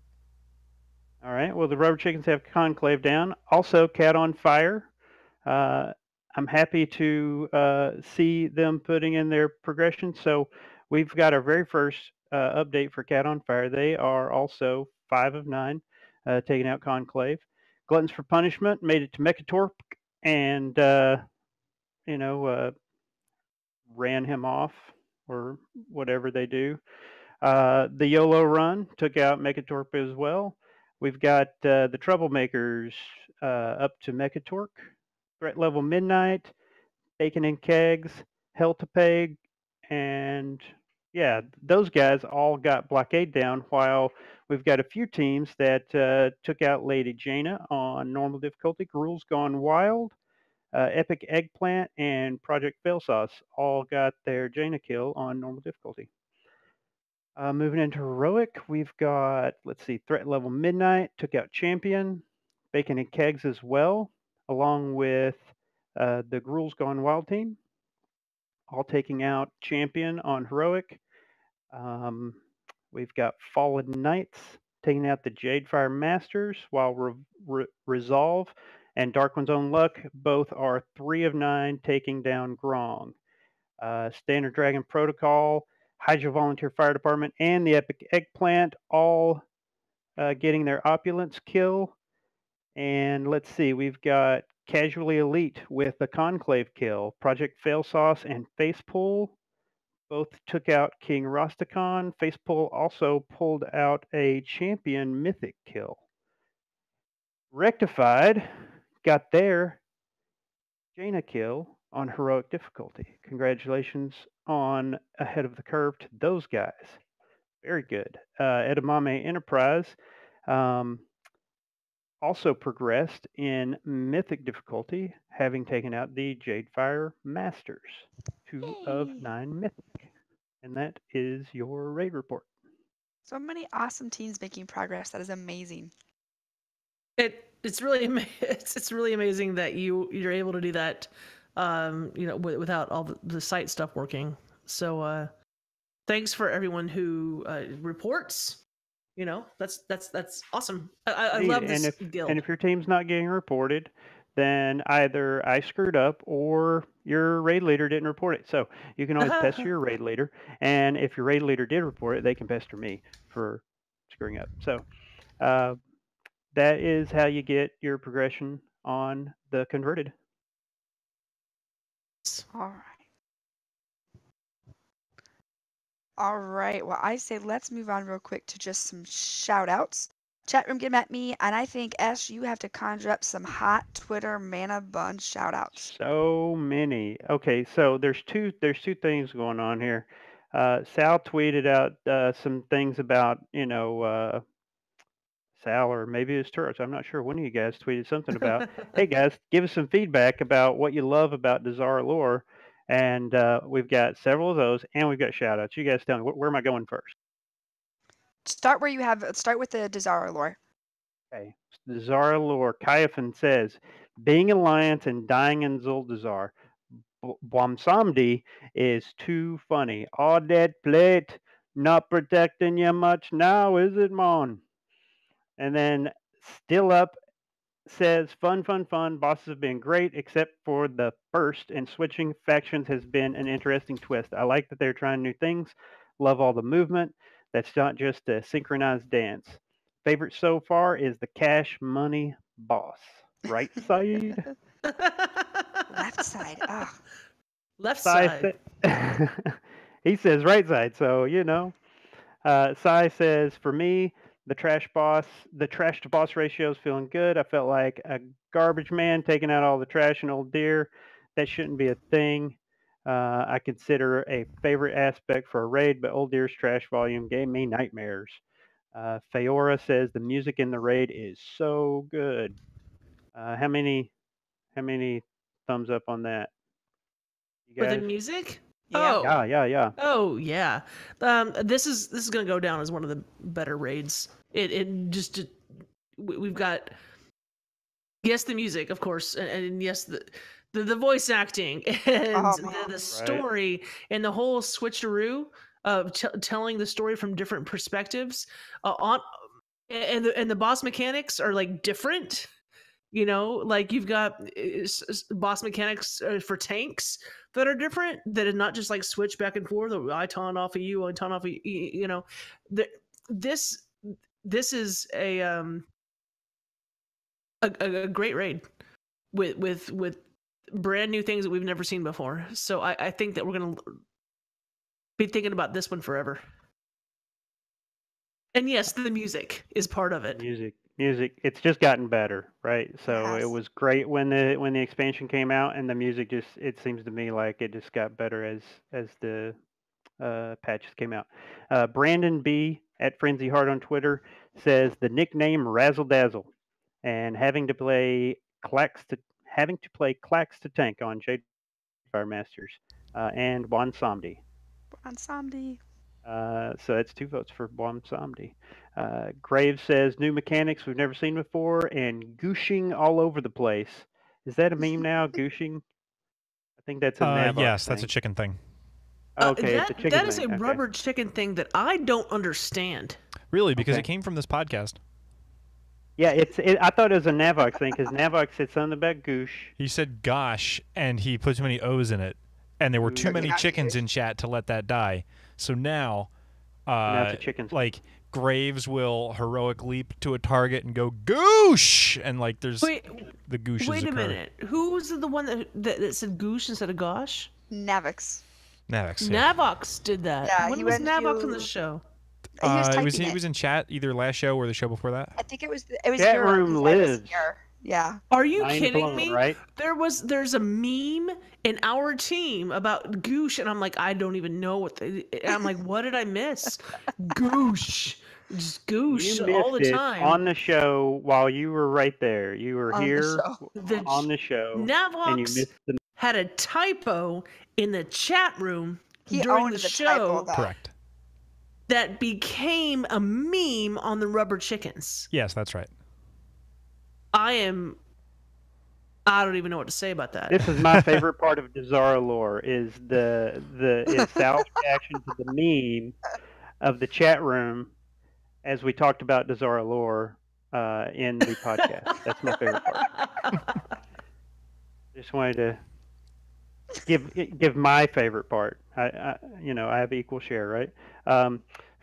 All right. Well, the Rubber Chickens have Conclave down. Also, Cat on Fire. I'm happy to see them putting in their progression. So we've got our very first update for Cat on Fire. They are also 5 of 9, taking out Conclave. Gluttons for Punishment made it to Mechatorp and, ran him off or whatever they do. The YOLO Run took out Mechatorp as well. We've got the Troublemakers up to Mechatorp. Threat Level Midnight, Bacon and Kegs, Heltapeg, and yeah, those guys all got Blockade down, while we've got a few teams that took out Lady Jaina on normal difficulty. Gruel's Gone Wild, Epic Eggplant, and Project Failsauce all got their Jaina kill on normal difficulty. Moving into Heroic, we've got, let's see, Threat Level Midnight took out Champion, Bacon and Kegs as well, along with the Gruel's Gone Wild team, all taking out Champion on Heroic. We've got Fallen Knights taking out the Jadefire Masters, while Resolve and Dark One's Own Luck both are 3 of 9, taking down Grong. Standard Dragon Protocol, Hydra Volunteer Fire Department, and the Epic Eggplant all getting their Opulence kill. And let's see, we've got Casually Elite with the Conclave kill. Project Failsauce and Facepull both took out King Rastakhan. Facepull also pulled out a Champion Mythic kill. Rectified got their Jaina kill on Heroic difficulty. Congratulations on ahead of the curve to those guys. Very good. Edamame Enterprise also progressed in Mythic difficulty, having taken out the Jadefire Masters. 2 of 9 Mythic. And that is your raid report. So many awesome teams making progress. That is amazing. It's really amazing that you're able to do that, without all the site stuff working. So thanks for everyone who reports. That's awesome. I love this guild. And if your team's not getting reported, then either I screwed up or your raid leader didn't report it. So you can always pester your raid leader, and if your raid leader did report it, they can pester me for screwing up. So that is how you get your progression on the converted. All right. All right. Well, I say let's move on real quick to just some shout outs. Chat room, get at me, and I think Ash, you have to conjure up some hot Twitter mana bun shout outs. So many. Okay, so there's two things going on here. Sal tweeted out some things about, Sal, or maybe it's Turarts. I'm not sure. One of you guys tweeted something about, hey guys, give us some feedback about what you love about Dazar'alor. And we've got several of those, and we've got shout outs. You guys tell me, where am I going first? Start with the Dazar'alor. Okay. Dazar'alor. Kaiafan says, being Alliance and dying in Zuldazar. Bwamsamdi is too funny. All that plate, not protecting you much now, is it, Mon? And then Still Up says, fun. Bosses have been great, except for the first, and switching factions has been an interesting twist. I like that they're trying new things. Love all the movement. That's not just a synchronized dance. Favorite so far is the Cash Money Boss. Right side. Left side. Oh, Left Sai side. he says right side, so you know. Sai says, for me, the trash to boss ratio is feeling good. I felt like a garbage man taking out all the trash in Old Deer. That shouldn't be a thing. I consider a favorite aspect for a raid, but Old Deer's trash volume gave me nightmares. Feora says the music in the raid is so good. How many thumbs up on that? You For the guys? music? yeah. Oh. Yeah. Oh yeah. This is gonna go down as one of the better raids. We've got, yes, the music, of course, and yes, the voice acting and Oh, man. the story and the whole switcheroo of telling the story from different perspectives. And the boss mechanics are like different. You know, like you've got boss mechanics for tanks that are different. That is not just like switch back and forth. Or I taunt off of you, I taunt off of you. You know, this is a great raid with brand new things that we've never seen before. So I think that we're gonna be thinking about this one forever. And yes, the music is part of it. Music, it's just gotten better, right? So it Yes. was great when the expansion came out, and the music just, it seems to me like it just got better as the patches came out. Brandon B at Frenzy Heart on Twitter says the nickname Razzle Dazzle, and having to play Clax to tank on Jade Fire Masters, and Juan Samdi. Ensemble. So that's 2 votes for Juan Samdi. Graves says new mechanics we've never seen before and gooshing all over the place. Is that a meme now? Gooshing? I think that's a Navox Yes, that's a thing. chicken thing. Okay, it's a chicken that is thing. a Okay. rubber chicken thing that I don't understand. Really, because Okay. it came from this podcast. Yeah, I thought it was a Navox thing because Navox said something about goosh. He said gosh, and he put too many O's in it. And there were too many Yeah. chickens in chat to let that die. So now, Now it's a chicken thing. like, Graves will heroic leap to a target and go goosh, and like there's Wait, the gooshes wait a occur. minute. Who was the one that said goosh instead of gosh? Navox. Navox. Yeah. Navox did that. Yeah, when he was went Navox on the to- show? He was typing he it. was in chat either last show or the show before that. I think it was Chat Euro, room 'cause I wasn't lives. here. Yeah. Are you Mind kidding blown, me? right? There's a meme in our team about goosh, and I'm like, I don't even know I'm like, what did I miss? Goosh. Just goosh You all the missed it time. on the show while you were right there. You were On the here show. on the show, and you Navox missed the. had a typo in the chat room He during owned the the show typo, though. Correct. that became a meme on the rubber chickens. Yes, that's right. I don't even know what to say about that. This is my favorite part of Dazar'alor is is Sal's reaction to the meme of the chat room as we talked about Dazar'alor in the podcast. That's my favorite part. Just wanted to give my favorite part. I have equal share, right?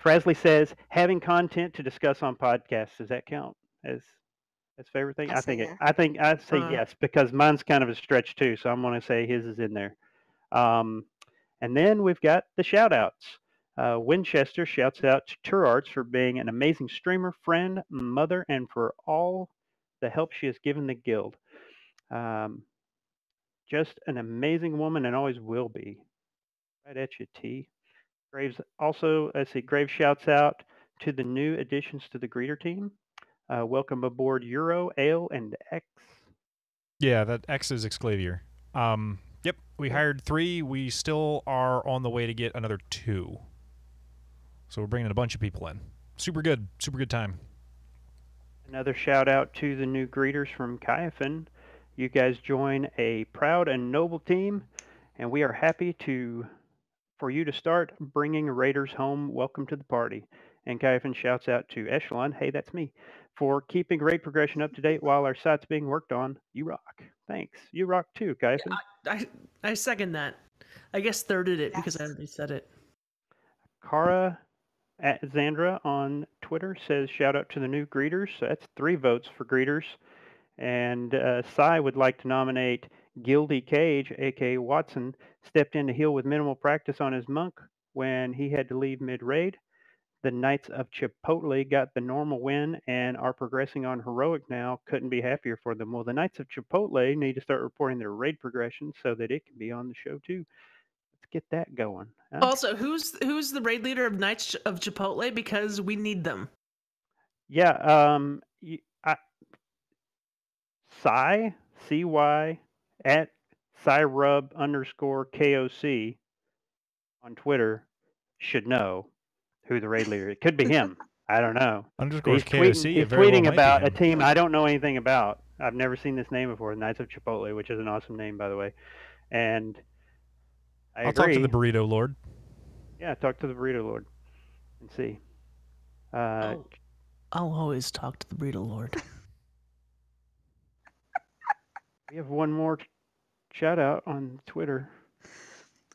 Frasley says having content to discuss on podcasts, does that count as favorite thing? I say yeah. I'd say Uh. yes, because mine's kind of a stretch too, so I'm going to say his is in there. And then we've got the shout outs. Winchester shouts out to Turarts for being an amazing streamer, friend, mother, and for all the help she has given the guild. Just an amazing woman and always will be. Right at you, T. Graves also, Graves shouts out to the new additions to the greeter team. Welcome aboard Euro, Ale, and X. Yeah, that X is Exclavier. Yep, we hired 3. We still are on the way to get another 2. So we're bringing a bunch of people in. Super good time. Another shout out to the new greeters from Kaifin. You guys join a proud and noble team, and we are happy for you to start bringing raiders home. Welcome to the party. And Kaifin shouts out to Eshelon, hey, that's me, for keeping raid progression up to date while our site's being worked on. You rock. Thanks. You rock too, Kaifin. I second that. I guess thirded it because I Yes. already said it. Cara at Zandra on Twitter says, shout out to the new greeters. So that's 3 votes for greeters. And Cy would like to nominate Gildy Cage, aka Watson, stepped in to heal with minimal practice on his monk when he had to leave mid-raid. The Knights of Chipotle got the normal win and are progressing on heroic now. Couldn't be happier for them. Well, the Knights of Chipotle need to start reporting their raid progression so that it can be on the show too. Let's get that going. Huh? Also, who's the raid leader of Knights of Chipotle? Because we need them. Yeah, Cy, CY, at CyrUb_KOC on Twitter should know who the raid leader is. It could be him. I don't know. Underscore He's KOC. he's very well tweeting might be about a him. team I don't know anything about. I've never seen this name before, Knights of Chipotle, which is an awesome name, by the way. And I'll talk to the Burrito Lord. Yeah, talk to the Burrito Lord and see. I'll always talk to the Burrito Lord. We have one more shout out on Twitter.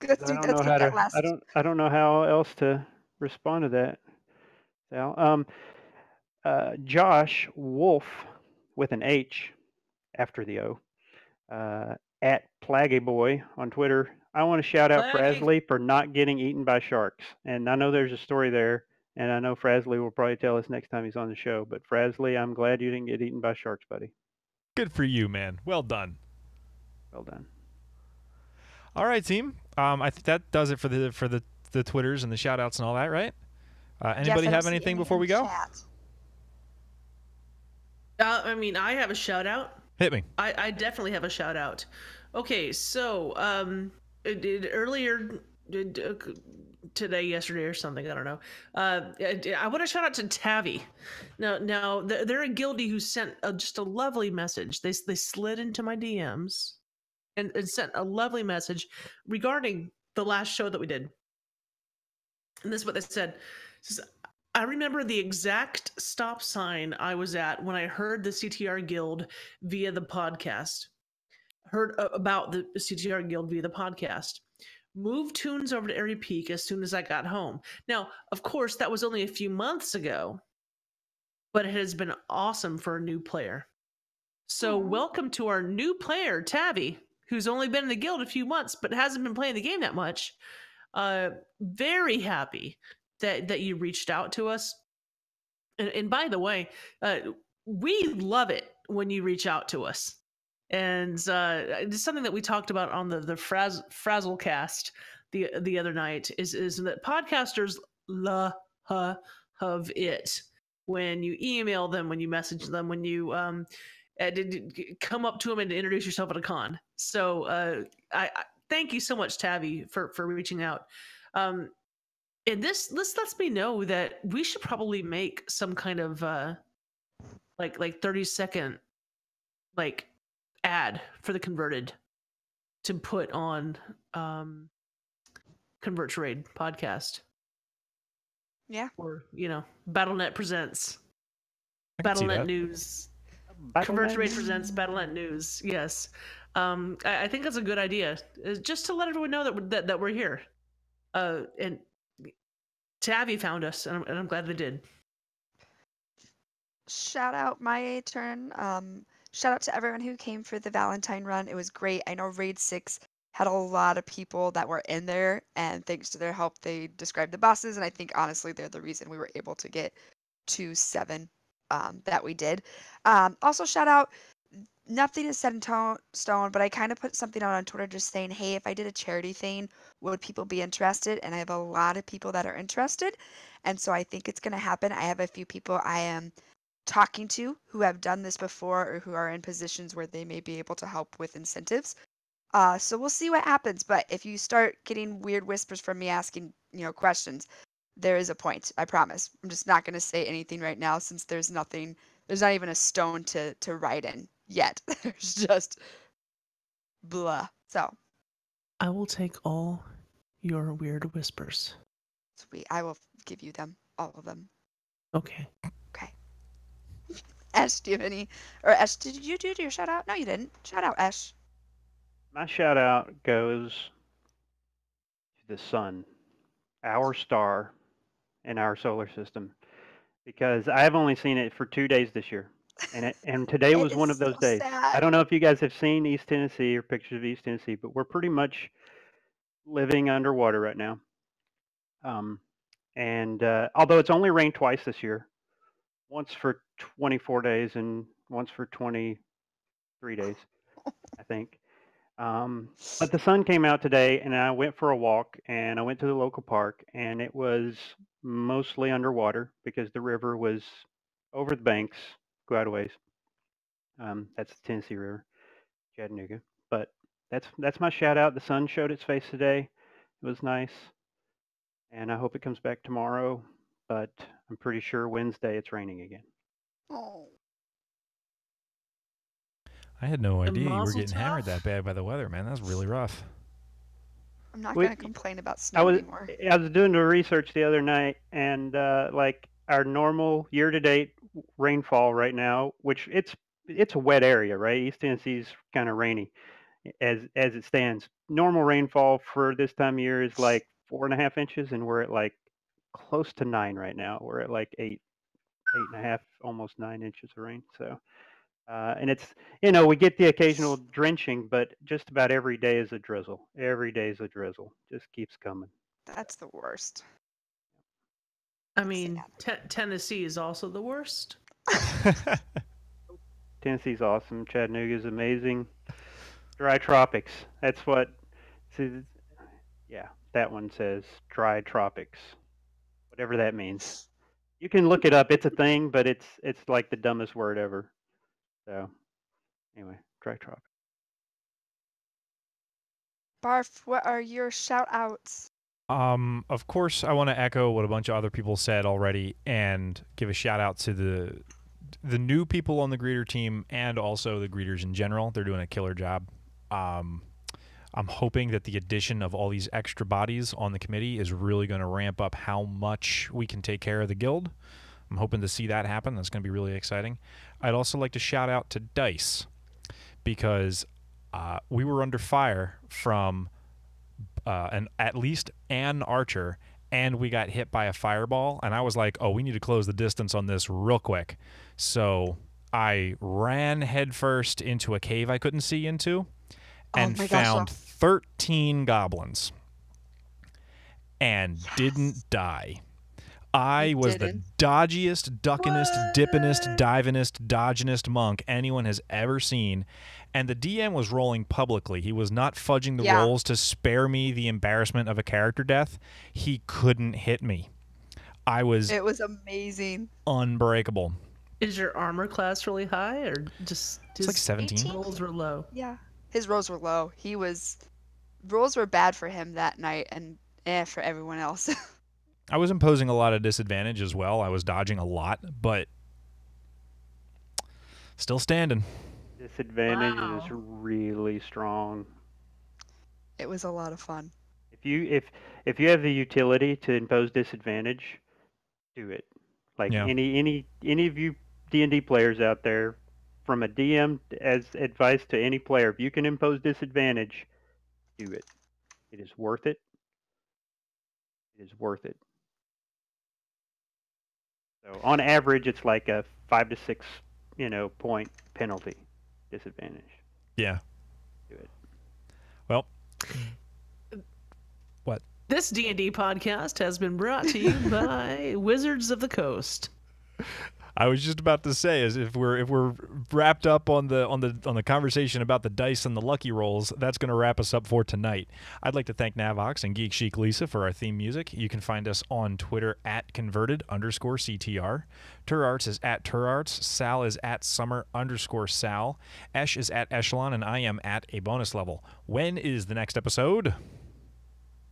Let's get that last. I don't know how else to respond to that, Sal. Josh Wolf with an H after the O, at Plaggy Boy on Twitter. I want to shout out Frasley for not getting eaten by sharks. And I know there's a story there, and I know Frasley will probably tell us next time he's on the show. But Frasley, I'm glad you didn't get eaten by sharks, buddy. Good for you, man. Well done. Well done. All right, team. I think that does it for the Twitters and the shout outs and all that, right? Anybody have anything before we go? I mean, I have a shout out. Hit me. I definitely have a shout out. Okay, so earlier today, yesterday, or something, I don't know. I want to shout out to Tavi. Now they're a guildie who sent just a lovely message. They slid into my DMs and sent a lovely message regarding the last show that we did. And this is what they said. It says, I remember the exact stop sign I was at when I heard the CTR Guild via the podcast. Heard about the CTR Guild via the podcast. Moved tunes over to Airy Peak as soon as I got home. Now, of course, that was only a few months ago, but it has been awesome for a new player. So welcome to our new player, Tavi, who's only been in the guild a few months, but hasn't been playing the game that much. Very happy that you reached out to us. And by the way, we love it when you reach out to us. And it's something that we talked about on the Frazzlecast the other night is that podcasters love it when you email them, when you message them, when you come up to them and introduce yourself at a con. So I thank you so much, Tavi, for reaching out. And this lets me know that we should probably make some kind of like 30-second ad for the Converted to put on Convert to Raid podcast. Yeah. Or, BattleNet presents BattleNet News. Convert to Raid presents BattleNet News. Yes. I think that's a good idea. Just to let everyone know that we're here. And Tavi found us, and I'm glad they did. Shout out my turn. Shout out to everyone who came for the Valentine run. It was great. I know Raid 6 had a lot of people that were in there, and thanks to their help, they described the bosses, and I think, honestly, they're the reason we were able to get to 7 that we did. Also, shout out, nothing is set in stone, but I kind of put something out on Twitter just saying, hey, if I did a charity thing, would people be interested? And I have a lot of people that are interested, and so I think it's going to happen. I have a few people I am talking to who have done this before or who are in positions where they may be able to help with incentives. So we'll see what happens. But if you start getting weird whispers from me asking, questions, there is a point. I promise. I'm just not going to say anything right now since there's not even a stone to write in yet. There's just blah. So I will take all your weird whispers. Sweet. I will give you them, all of them. Okay. Ash, do you have any? Or Ash, did you do your shout out? No, you didn't. Shout out, Ash. My shout out goes to the sun. our star in our solar system, because I have only seen it for 2 days this year, and today It was one is of those so days. I sad. don't know if you guys have seen East Tennessee or pictures of East Tennessee, but we're pretty much living underwater right now. And although it's only rained twice this year, once for 24 days and once for 23 days, I think. But the sun came out today, and I went for a walk, and I went to the local park, and it was mostly underwater because the river was over the banks, quite a ways. That's the Tennessee River, Chattanooga. But that's my shout out. The sun showed its face today. It was nice, and I hope it comes back tomorrow. But I'm pretty sure Wednesday it's raining again. Oh, I had no idea you were Mazel getting hammered tov. that bad by the weather, man. That's really rough. I'm not We- going to complain about I snow was anymore. I was doing the research the other night, and like our normal year-to-date rainfall right now, which it's a wet area, right? East Tennessee's kind of rainy as it stands. Normal rainfall for this time of year is like 4.5 inches, and we're at like close to 9 right now. We're at like 8.5, almost 9 inches of rain. So, and it's we get the occasional drenching, but just about every day is a drizzle. Every day is a drizzle. Just keeps coming. That's the worst. I That's mean, sad. Tennessee is also the worst. Tennessee's awesome. Chattanooga's amazing. Dry tropics. That's what. See, yeah, that one says dry tropics. Whatever that means. You can look it up. It's a thing, but it's like the dumbest word ever. So, anyway, dry tropics. Barf, what are your shout outs? Of course, I want to echo what a bunch of other people said already and give a shout out to the new people on the greeter team and also the greeters in general. They're doing a killer job. I'm hoping that the addition of all these extra bodies on the committee is really going to ramp up how much we can take care of the guild. I'm hoping to see that happen. That's going to be really exciting. I'd also like to shout out to Dice because we were under fire from at least an archer, and we got hit by a fireball, and I was like, oh, we need to close the distance on this real quick. So I ran headfirst into a cave I couldn't see into and my gosh, found 13 goblins and didn't die. I was didn't? the dodgiest, duckinest, dippinest, divinest, dodginest monk anyone has ever seen. And the DM was rolling publicly. He was not fudging the rolls to spare me the embarrassment of a character death. He couldn't hit me. It was amazing. Unbreakable. Is your armor class really high, or just It's like 17. 18? rolls were low? Yeah. His rolls were low. Rolls were bad for him that night and for everyone else. I was imposing a lot of disadvantage as well. I was dodging a lot, but still standing. Disadvantage is Wow. really strong. It was a lot of fun. If you have the utility to impose disadvantage, do it. Like Yeah. any of you D&D players out there, from a DM as advice to any player, if you can impose disadvantage, do it. It is worth it. It is worth it. So on average, it's like a 5 to 6, point penalty disadvantage. Yeah. Do it. Well, what? This D&D podcast has been brought to you by Wizards of the Coast. I was just about to say, as if we're wrapped up on the conversation about the dice and the lucky rolls, that's going to wrap us up for tonight. I'd like to thank Navox and Geek Chic Lisa for our theme music. You can find us on Twitter at @converted_CTR. Turarts is at Turarts. Sal is at Summer_Sal. Esh is at Eshelon, and I am at a bonus level. When is the next episode?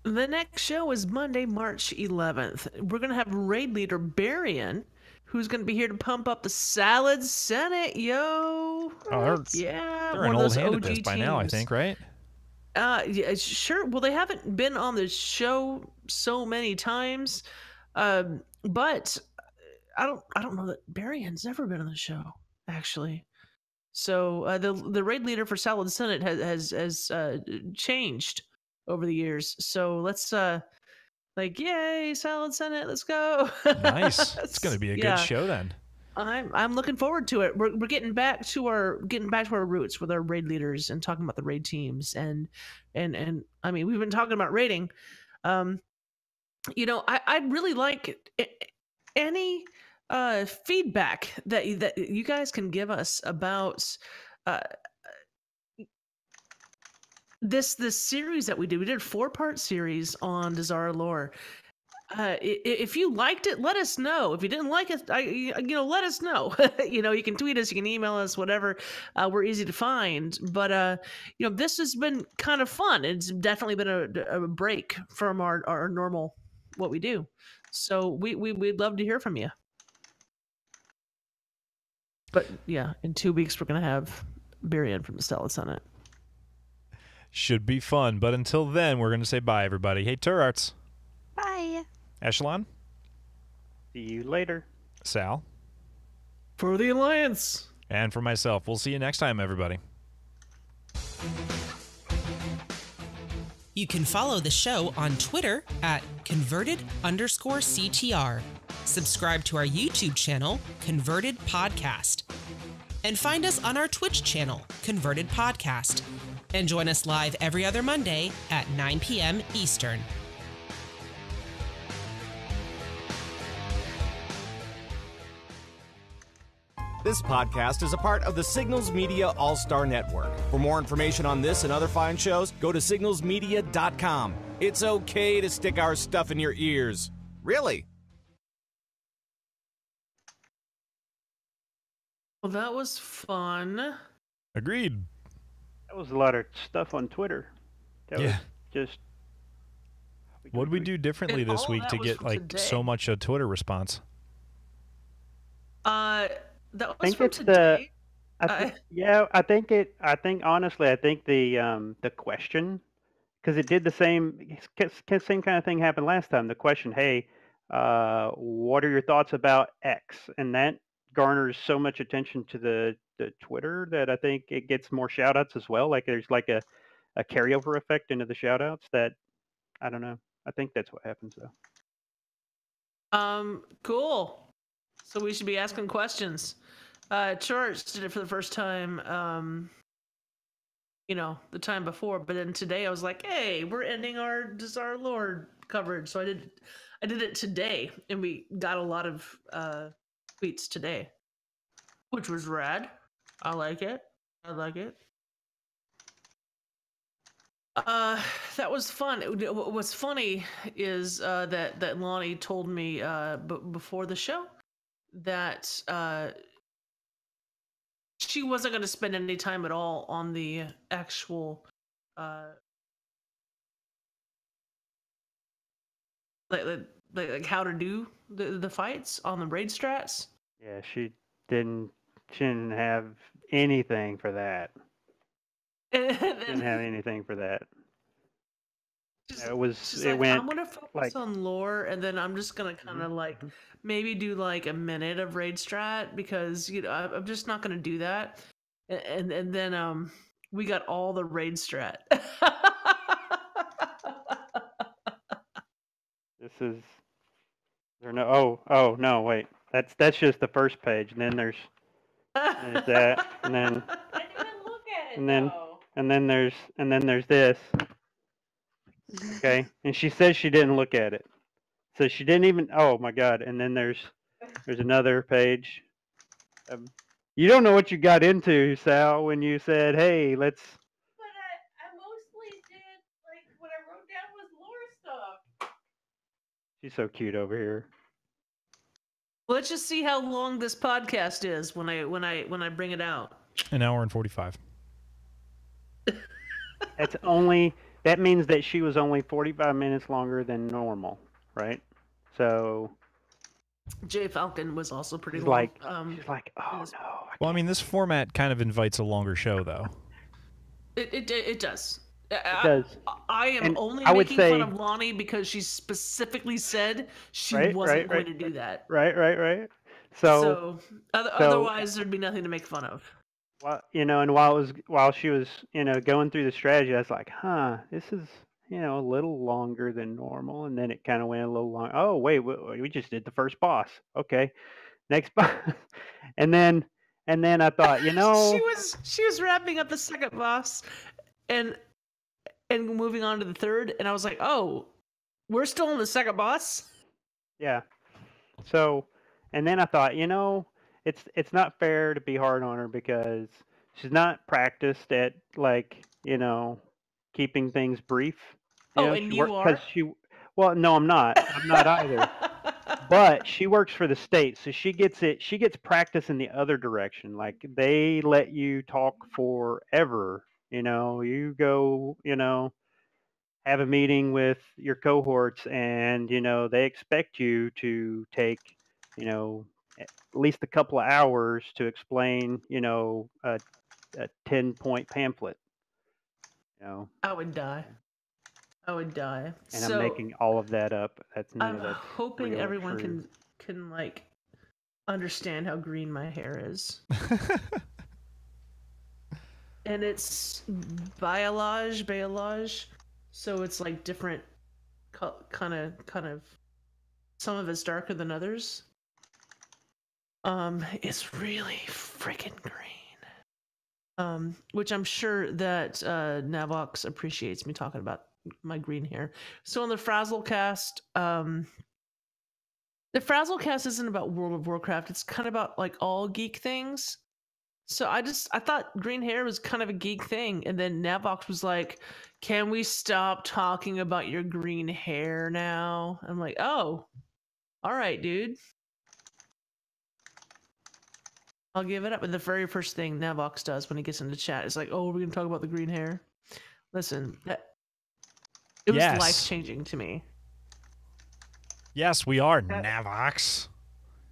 The next show is Monday, March 11th. We're going to have raid leader Barian, who's going to be here to pump up the Salad Senate, yo. Oh, yeah, they're one an of old those hand at OG this by now, I teams. think, right? Yeah, sure. Well, they haven't been on the show so many times, but I don't know that Barian's ever been on the show, actually. So the raid leader for Salad Senate has changed over the years. So let's like, yay, Silent Senate, let's go. Nice. It's going to be a good show then. I'm looking forward to it. We're getting back to our roots with our raid leaders and talking about the raid teams and I mean, we've been talking about raiding. I'd really like any feedback that you guys can give us about this series that we did. We did a 4-part series on Dazar'alor. If you liked it, let us know. If you didn't like it, let us know. You can tweet us, you can email us, whatever. We're easy to find. But this has been kind of fun. It's definitely been a break from our normal what we do. So we'd love to hear from you. But yeah, in 2 weeks we're gonna have Birian from the Silent Senate. Should be fun. But until then, we're gonna say bye, everybody. Hey, Turarts. Bye. Eshelon. See you later. Sal. For the Alliance. And for myself. We'll see you next time, everybody. You can follow the show on Twitter at converted_CTR. Subscribe to our YouTube channel, Converted Podcast. And find us on our Twitch channel, Converted Podcast. And join us live every other Monday at 9 p.m. Eastern. This podcast is a part of the Signals Media All-Star Network. For more information on this and other fine shows, go to signalsmedia.com. It's okay to stick our stuff in your ears. Really? Well, that was fun. Agreed. That was a lot of stuff on Twitter. That was just... What did we do differently this week to get so much Twitter response? That was from today. I think honestly, I think the question, because it did the same kind of thing happened last time. The question, hey, what are your thoughts about X? And that garners so much attention to the Twitter that I think it gets more shout outs as well. Like there's like a carryover effect into the shout outs that, I don't know. I think that's what happens though. Cool. So we should be asking questions. Turarts did it for the first time, the time before, but then today I was like, hey, we're ending our Dazar'alor coverage. So I did it today, and we got a lot of tweets today, which was rad. I like it. That was fun. What's funny is that Loni told me before the show that she wasn't going to spend any time at all on the actual like how to do the fights on the raid strats. Yeah, she didn't have anything for that. Didn't have anything for that. It went. I'm gonna focus on lore, and then I'm just gonna kind of maybe do like a minute of raid strat because I'm just not gonna do that. And then we got all the raid strat. This is there no oh no wait, that's just the first page, and then there's that, and then I didn't look at it, and then there's this. Okay, and she says she didn't look at it, so she didn't even. Oh my God! And then there's another page. You don't know what you got into, Sal, when you said, "Hey, let's." But I mostly did what I wrote down was lore stuff. She's so cute over here. Let's just see how long this podcast is when I bring it out. An hour and 45. That means that she was only 45 minutes longer than normal, right? So. Jay Falcon was also pretty long. She's like, oh no. Well, I mean, this format kind of invites a longer show, though. It does. It does. I am only making fun of Loni because she specifically said she wasn't going to do that. Right. So otherwise, there'd be nothing to make fun of. Well, and while she was, going through the strategy, I was like, this is a little longer than normal, and then it kind of went a little long. Oh wait, we just did the first boss. Okay, next boss, and then I thought, she was wrapping up the second boss, and moving on to the third, and I was like, oh, we're still on the second boss. yeah. So, and then I thought, it's not fair to be hard on her because she's not practiced at keeping things brief. Oh, and you are? Well, no, I'm not. I'm not either. But she works for the state, so she gets practice in the other direction. Like they let you talk forever. You go, have a meeting with your cohorts, and they expect you to take, at least a couple of hours to explain, a 10-point pamphlet. I would die. I would die. And I'm making all of that up. None of I'm that's hoping real or everyone true. can like understand how green my hair is. And it's balayage. So it's like different kind of some of it's darker than others. It's really freaking green. Which I'm sure that Navox appreciates me talking about my green hair. So on the Frazzlecast, the Frazzlecast isn't about World of Warcraft. It's kind of about like all geek things. So I thought green hair was kind of a geek thing, and then Navox was like, "Can we stop talking about your green hair now?" I'm like, "Oh, all right, dude. I'll give it up." And the very first thing Navox does when he gets into chat is like, "Oh, we're gonna talk about the green hair." Listen, it was life-changing to me. Yes, we are Navox.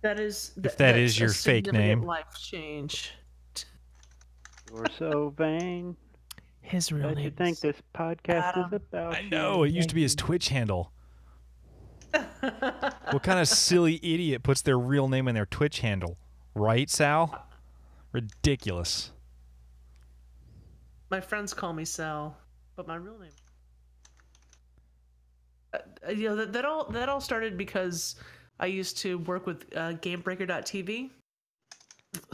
That is if that is your fake name. Life change. You're so vain. His real name. You think this podcast is about? I know. It used to be his Twitch handle. What kind of silly idiot puts their real name in their Twitch handle? Right, Sal? Ridiculous. My friends call me Sal, but my real name. That all started because I used to work with GameBreaker.tv,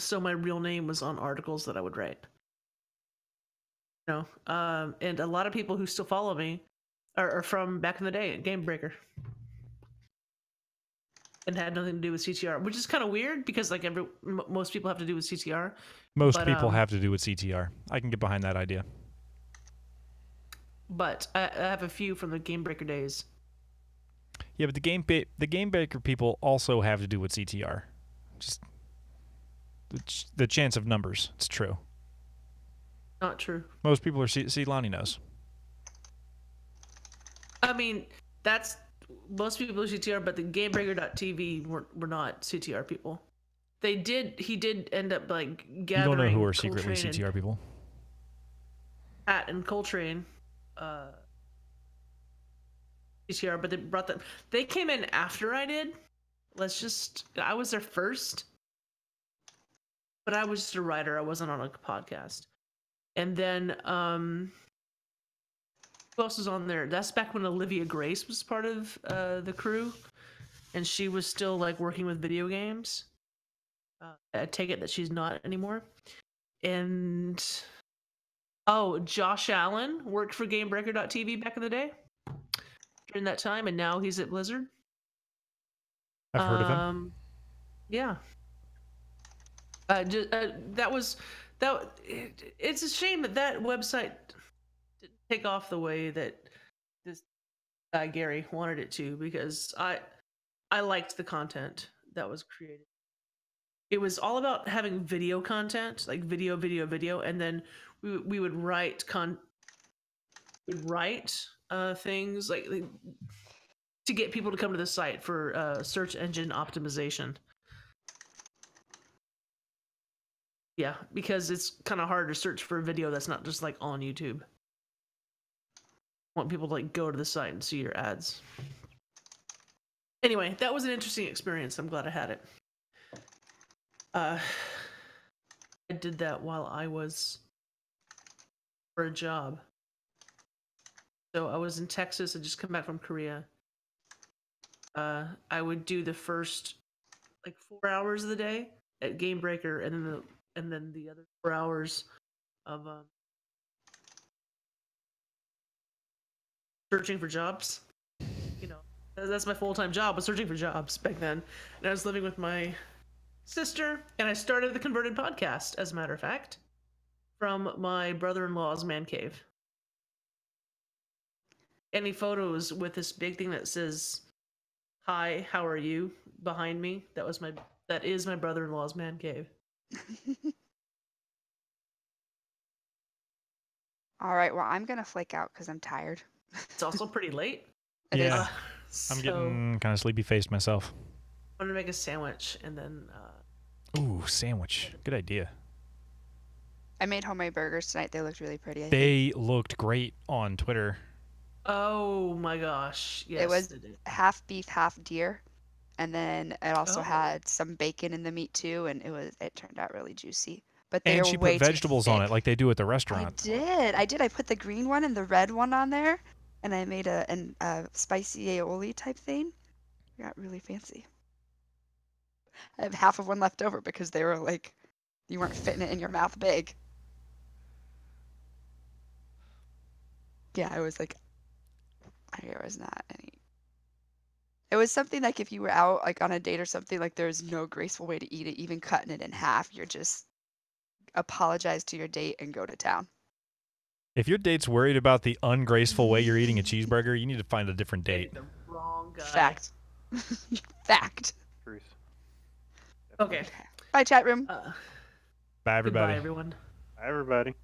so my real name was on articles that I would write. And a lot of people who still follow me are from back in the day at GameBreaker, and had nothing to do with CTR, which is kind of weird because like most people have to do with CTR. Most people have to do with CTR. I can get behind that idea. But I have a few from the GameBreaker days. Yeah, but the GameBreaker people also have to do with CTR. Just the chance of numbers. It's true. Not true. Most people are. See, Loni knows. I mean, that's most people are CTR, but the GameBreaker.tv were not CTR people. He did end up like gathering. You don't know who are secretly CTR people. Pat and Coltrane, CTR, but they brought them. They came in after I did. I was there first, but I was just a writer. I wasn't on a podcast. And then who else was on there? That's back when Olivia Grace was part of the crew, and she was still like working with video games. I take it that she's not anymore. And Josh Allen worked for GameBreaker.tv back in the day during that time, and now he's at Blizzard. I've heard of him. Yeah. It's a shame that website didn't take off the way that this guy Gary wanted it to, because I liked the content that was created. It was all about having video content, like video, and then we would write things like to get people to come to the site for search engine optimization. Yeah, because it's kind of hard to search for a video that's not just like on YouTube. I want people to like go to the site and see your ads. Anyway, that was an interesting experience. I'm glad I had it. I did that while I was for a job. So I was in Texas. I just come back from Korea. I would do the first like 4 hours of the day at Game Breaker, and then the other 4 hours of searching for jobs. You know, that's my full-time job, was searching for jobs back then. And I was living with my sister, and I started the Converted podcast, as a matter of fact, from my brother-in-law's man cave. Any photos with this big thing that says "Hi, how are you?" behind me? That is my brother-in-law's man cave. All right, well, I'm gonna flake out because I'm tired. It's also pretty late. It is. Yeah. I'm So getting kind of sleepy-faced myself. I'm gonna make a sandwich and then. Ooh, sandwich. Good idea. I made homemade burgers tonight. They looked really pretty. I think. They looked great on Twitter. Oh my gosh! Yes, It was they did. half beef, half deer, and then it also Oh. had some bacon in the meat too, and it turned out really juicy. But they And are she way put too vegetables on thick. it like they do at the I restaurant. did. I put the green one and the red one on there, and I made a spicy aioli type thing. It got really fancy. I have half of one left over because they were like, you weren't fitting it in your mouth big. Yeah, I was like, there was not any. It was something like if you were out like on a date or something, like there's no graceful way to eat it, even cutting it in half. You're just apologize to your date and go to town. If your date's worried about the ungraceful way you're eating a cheeseburger, you need to find a different date. The wrong guy. Fact. Fact. Truth. Okay. Bye, chat room. Bye, everybody. Goodbye, everyone. Bye, everybody.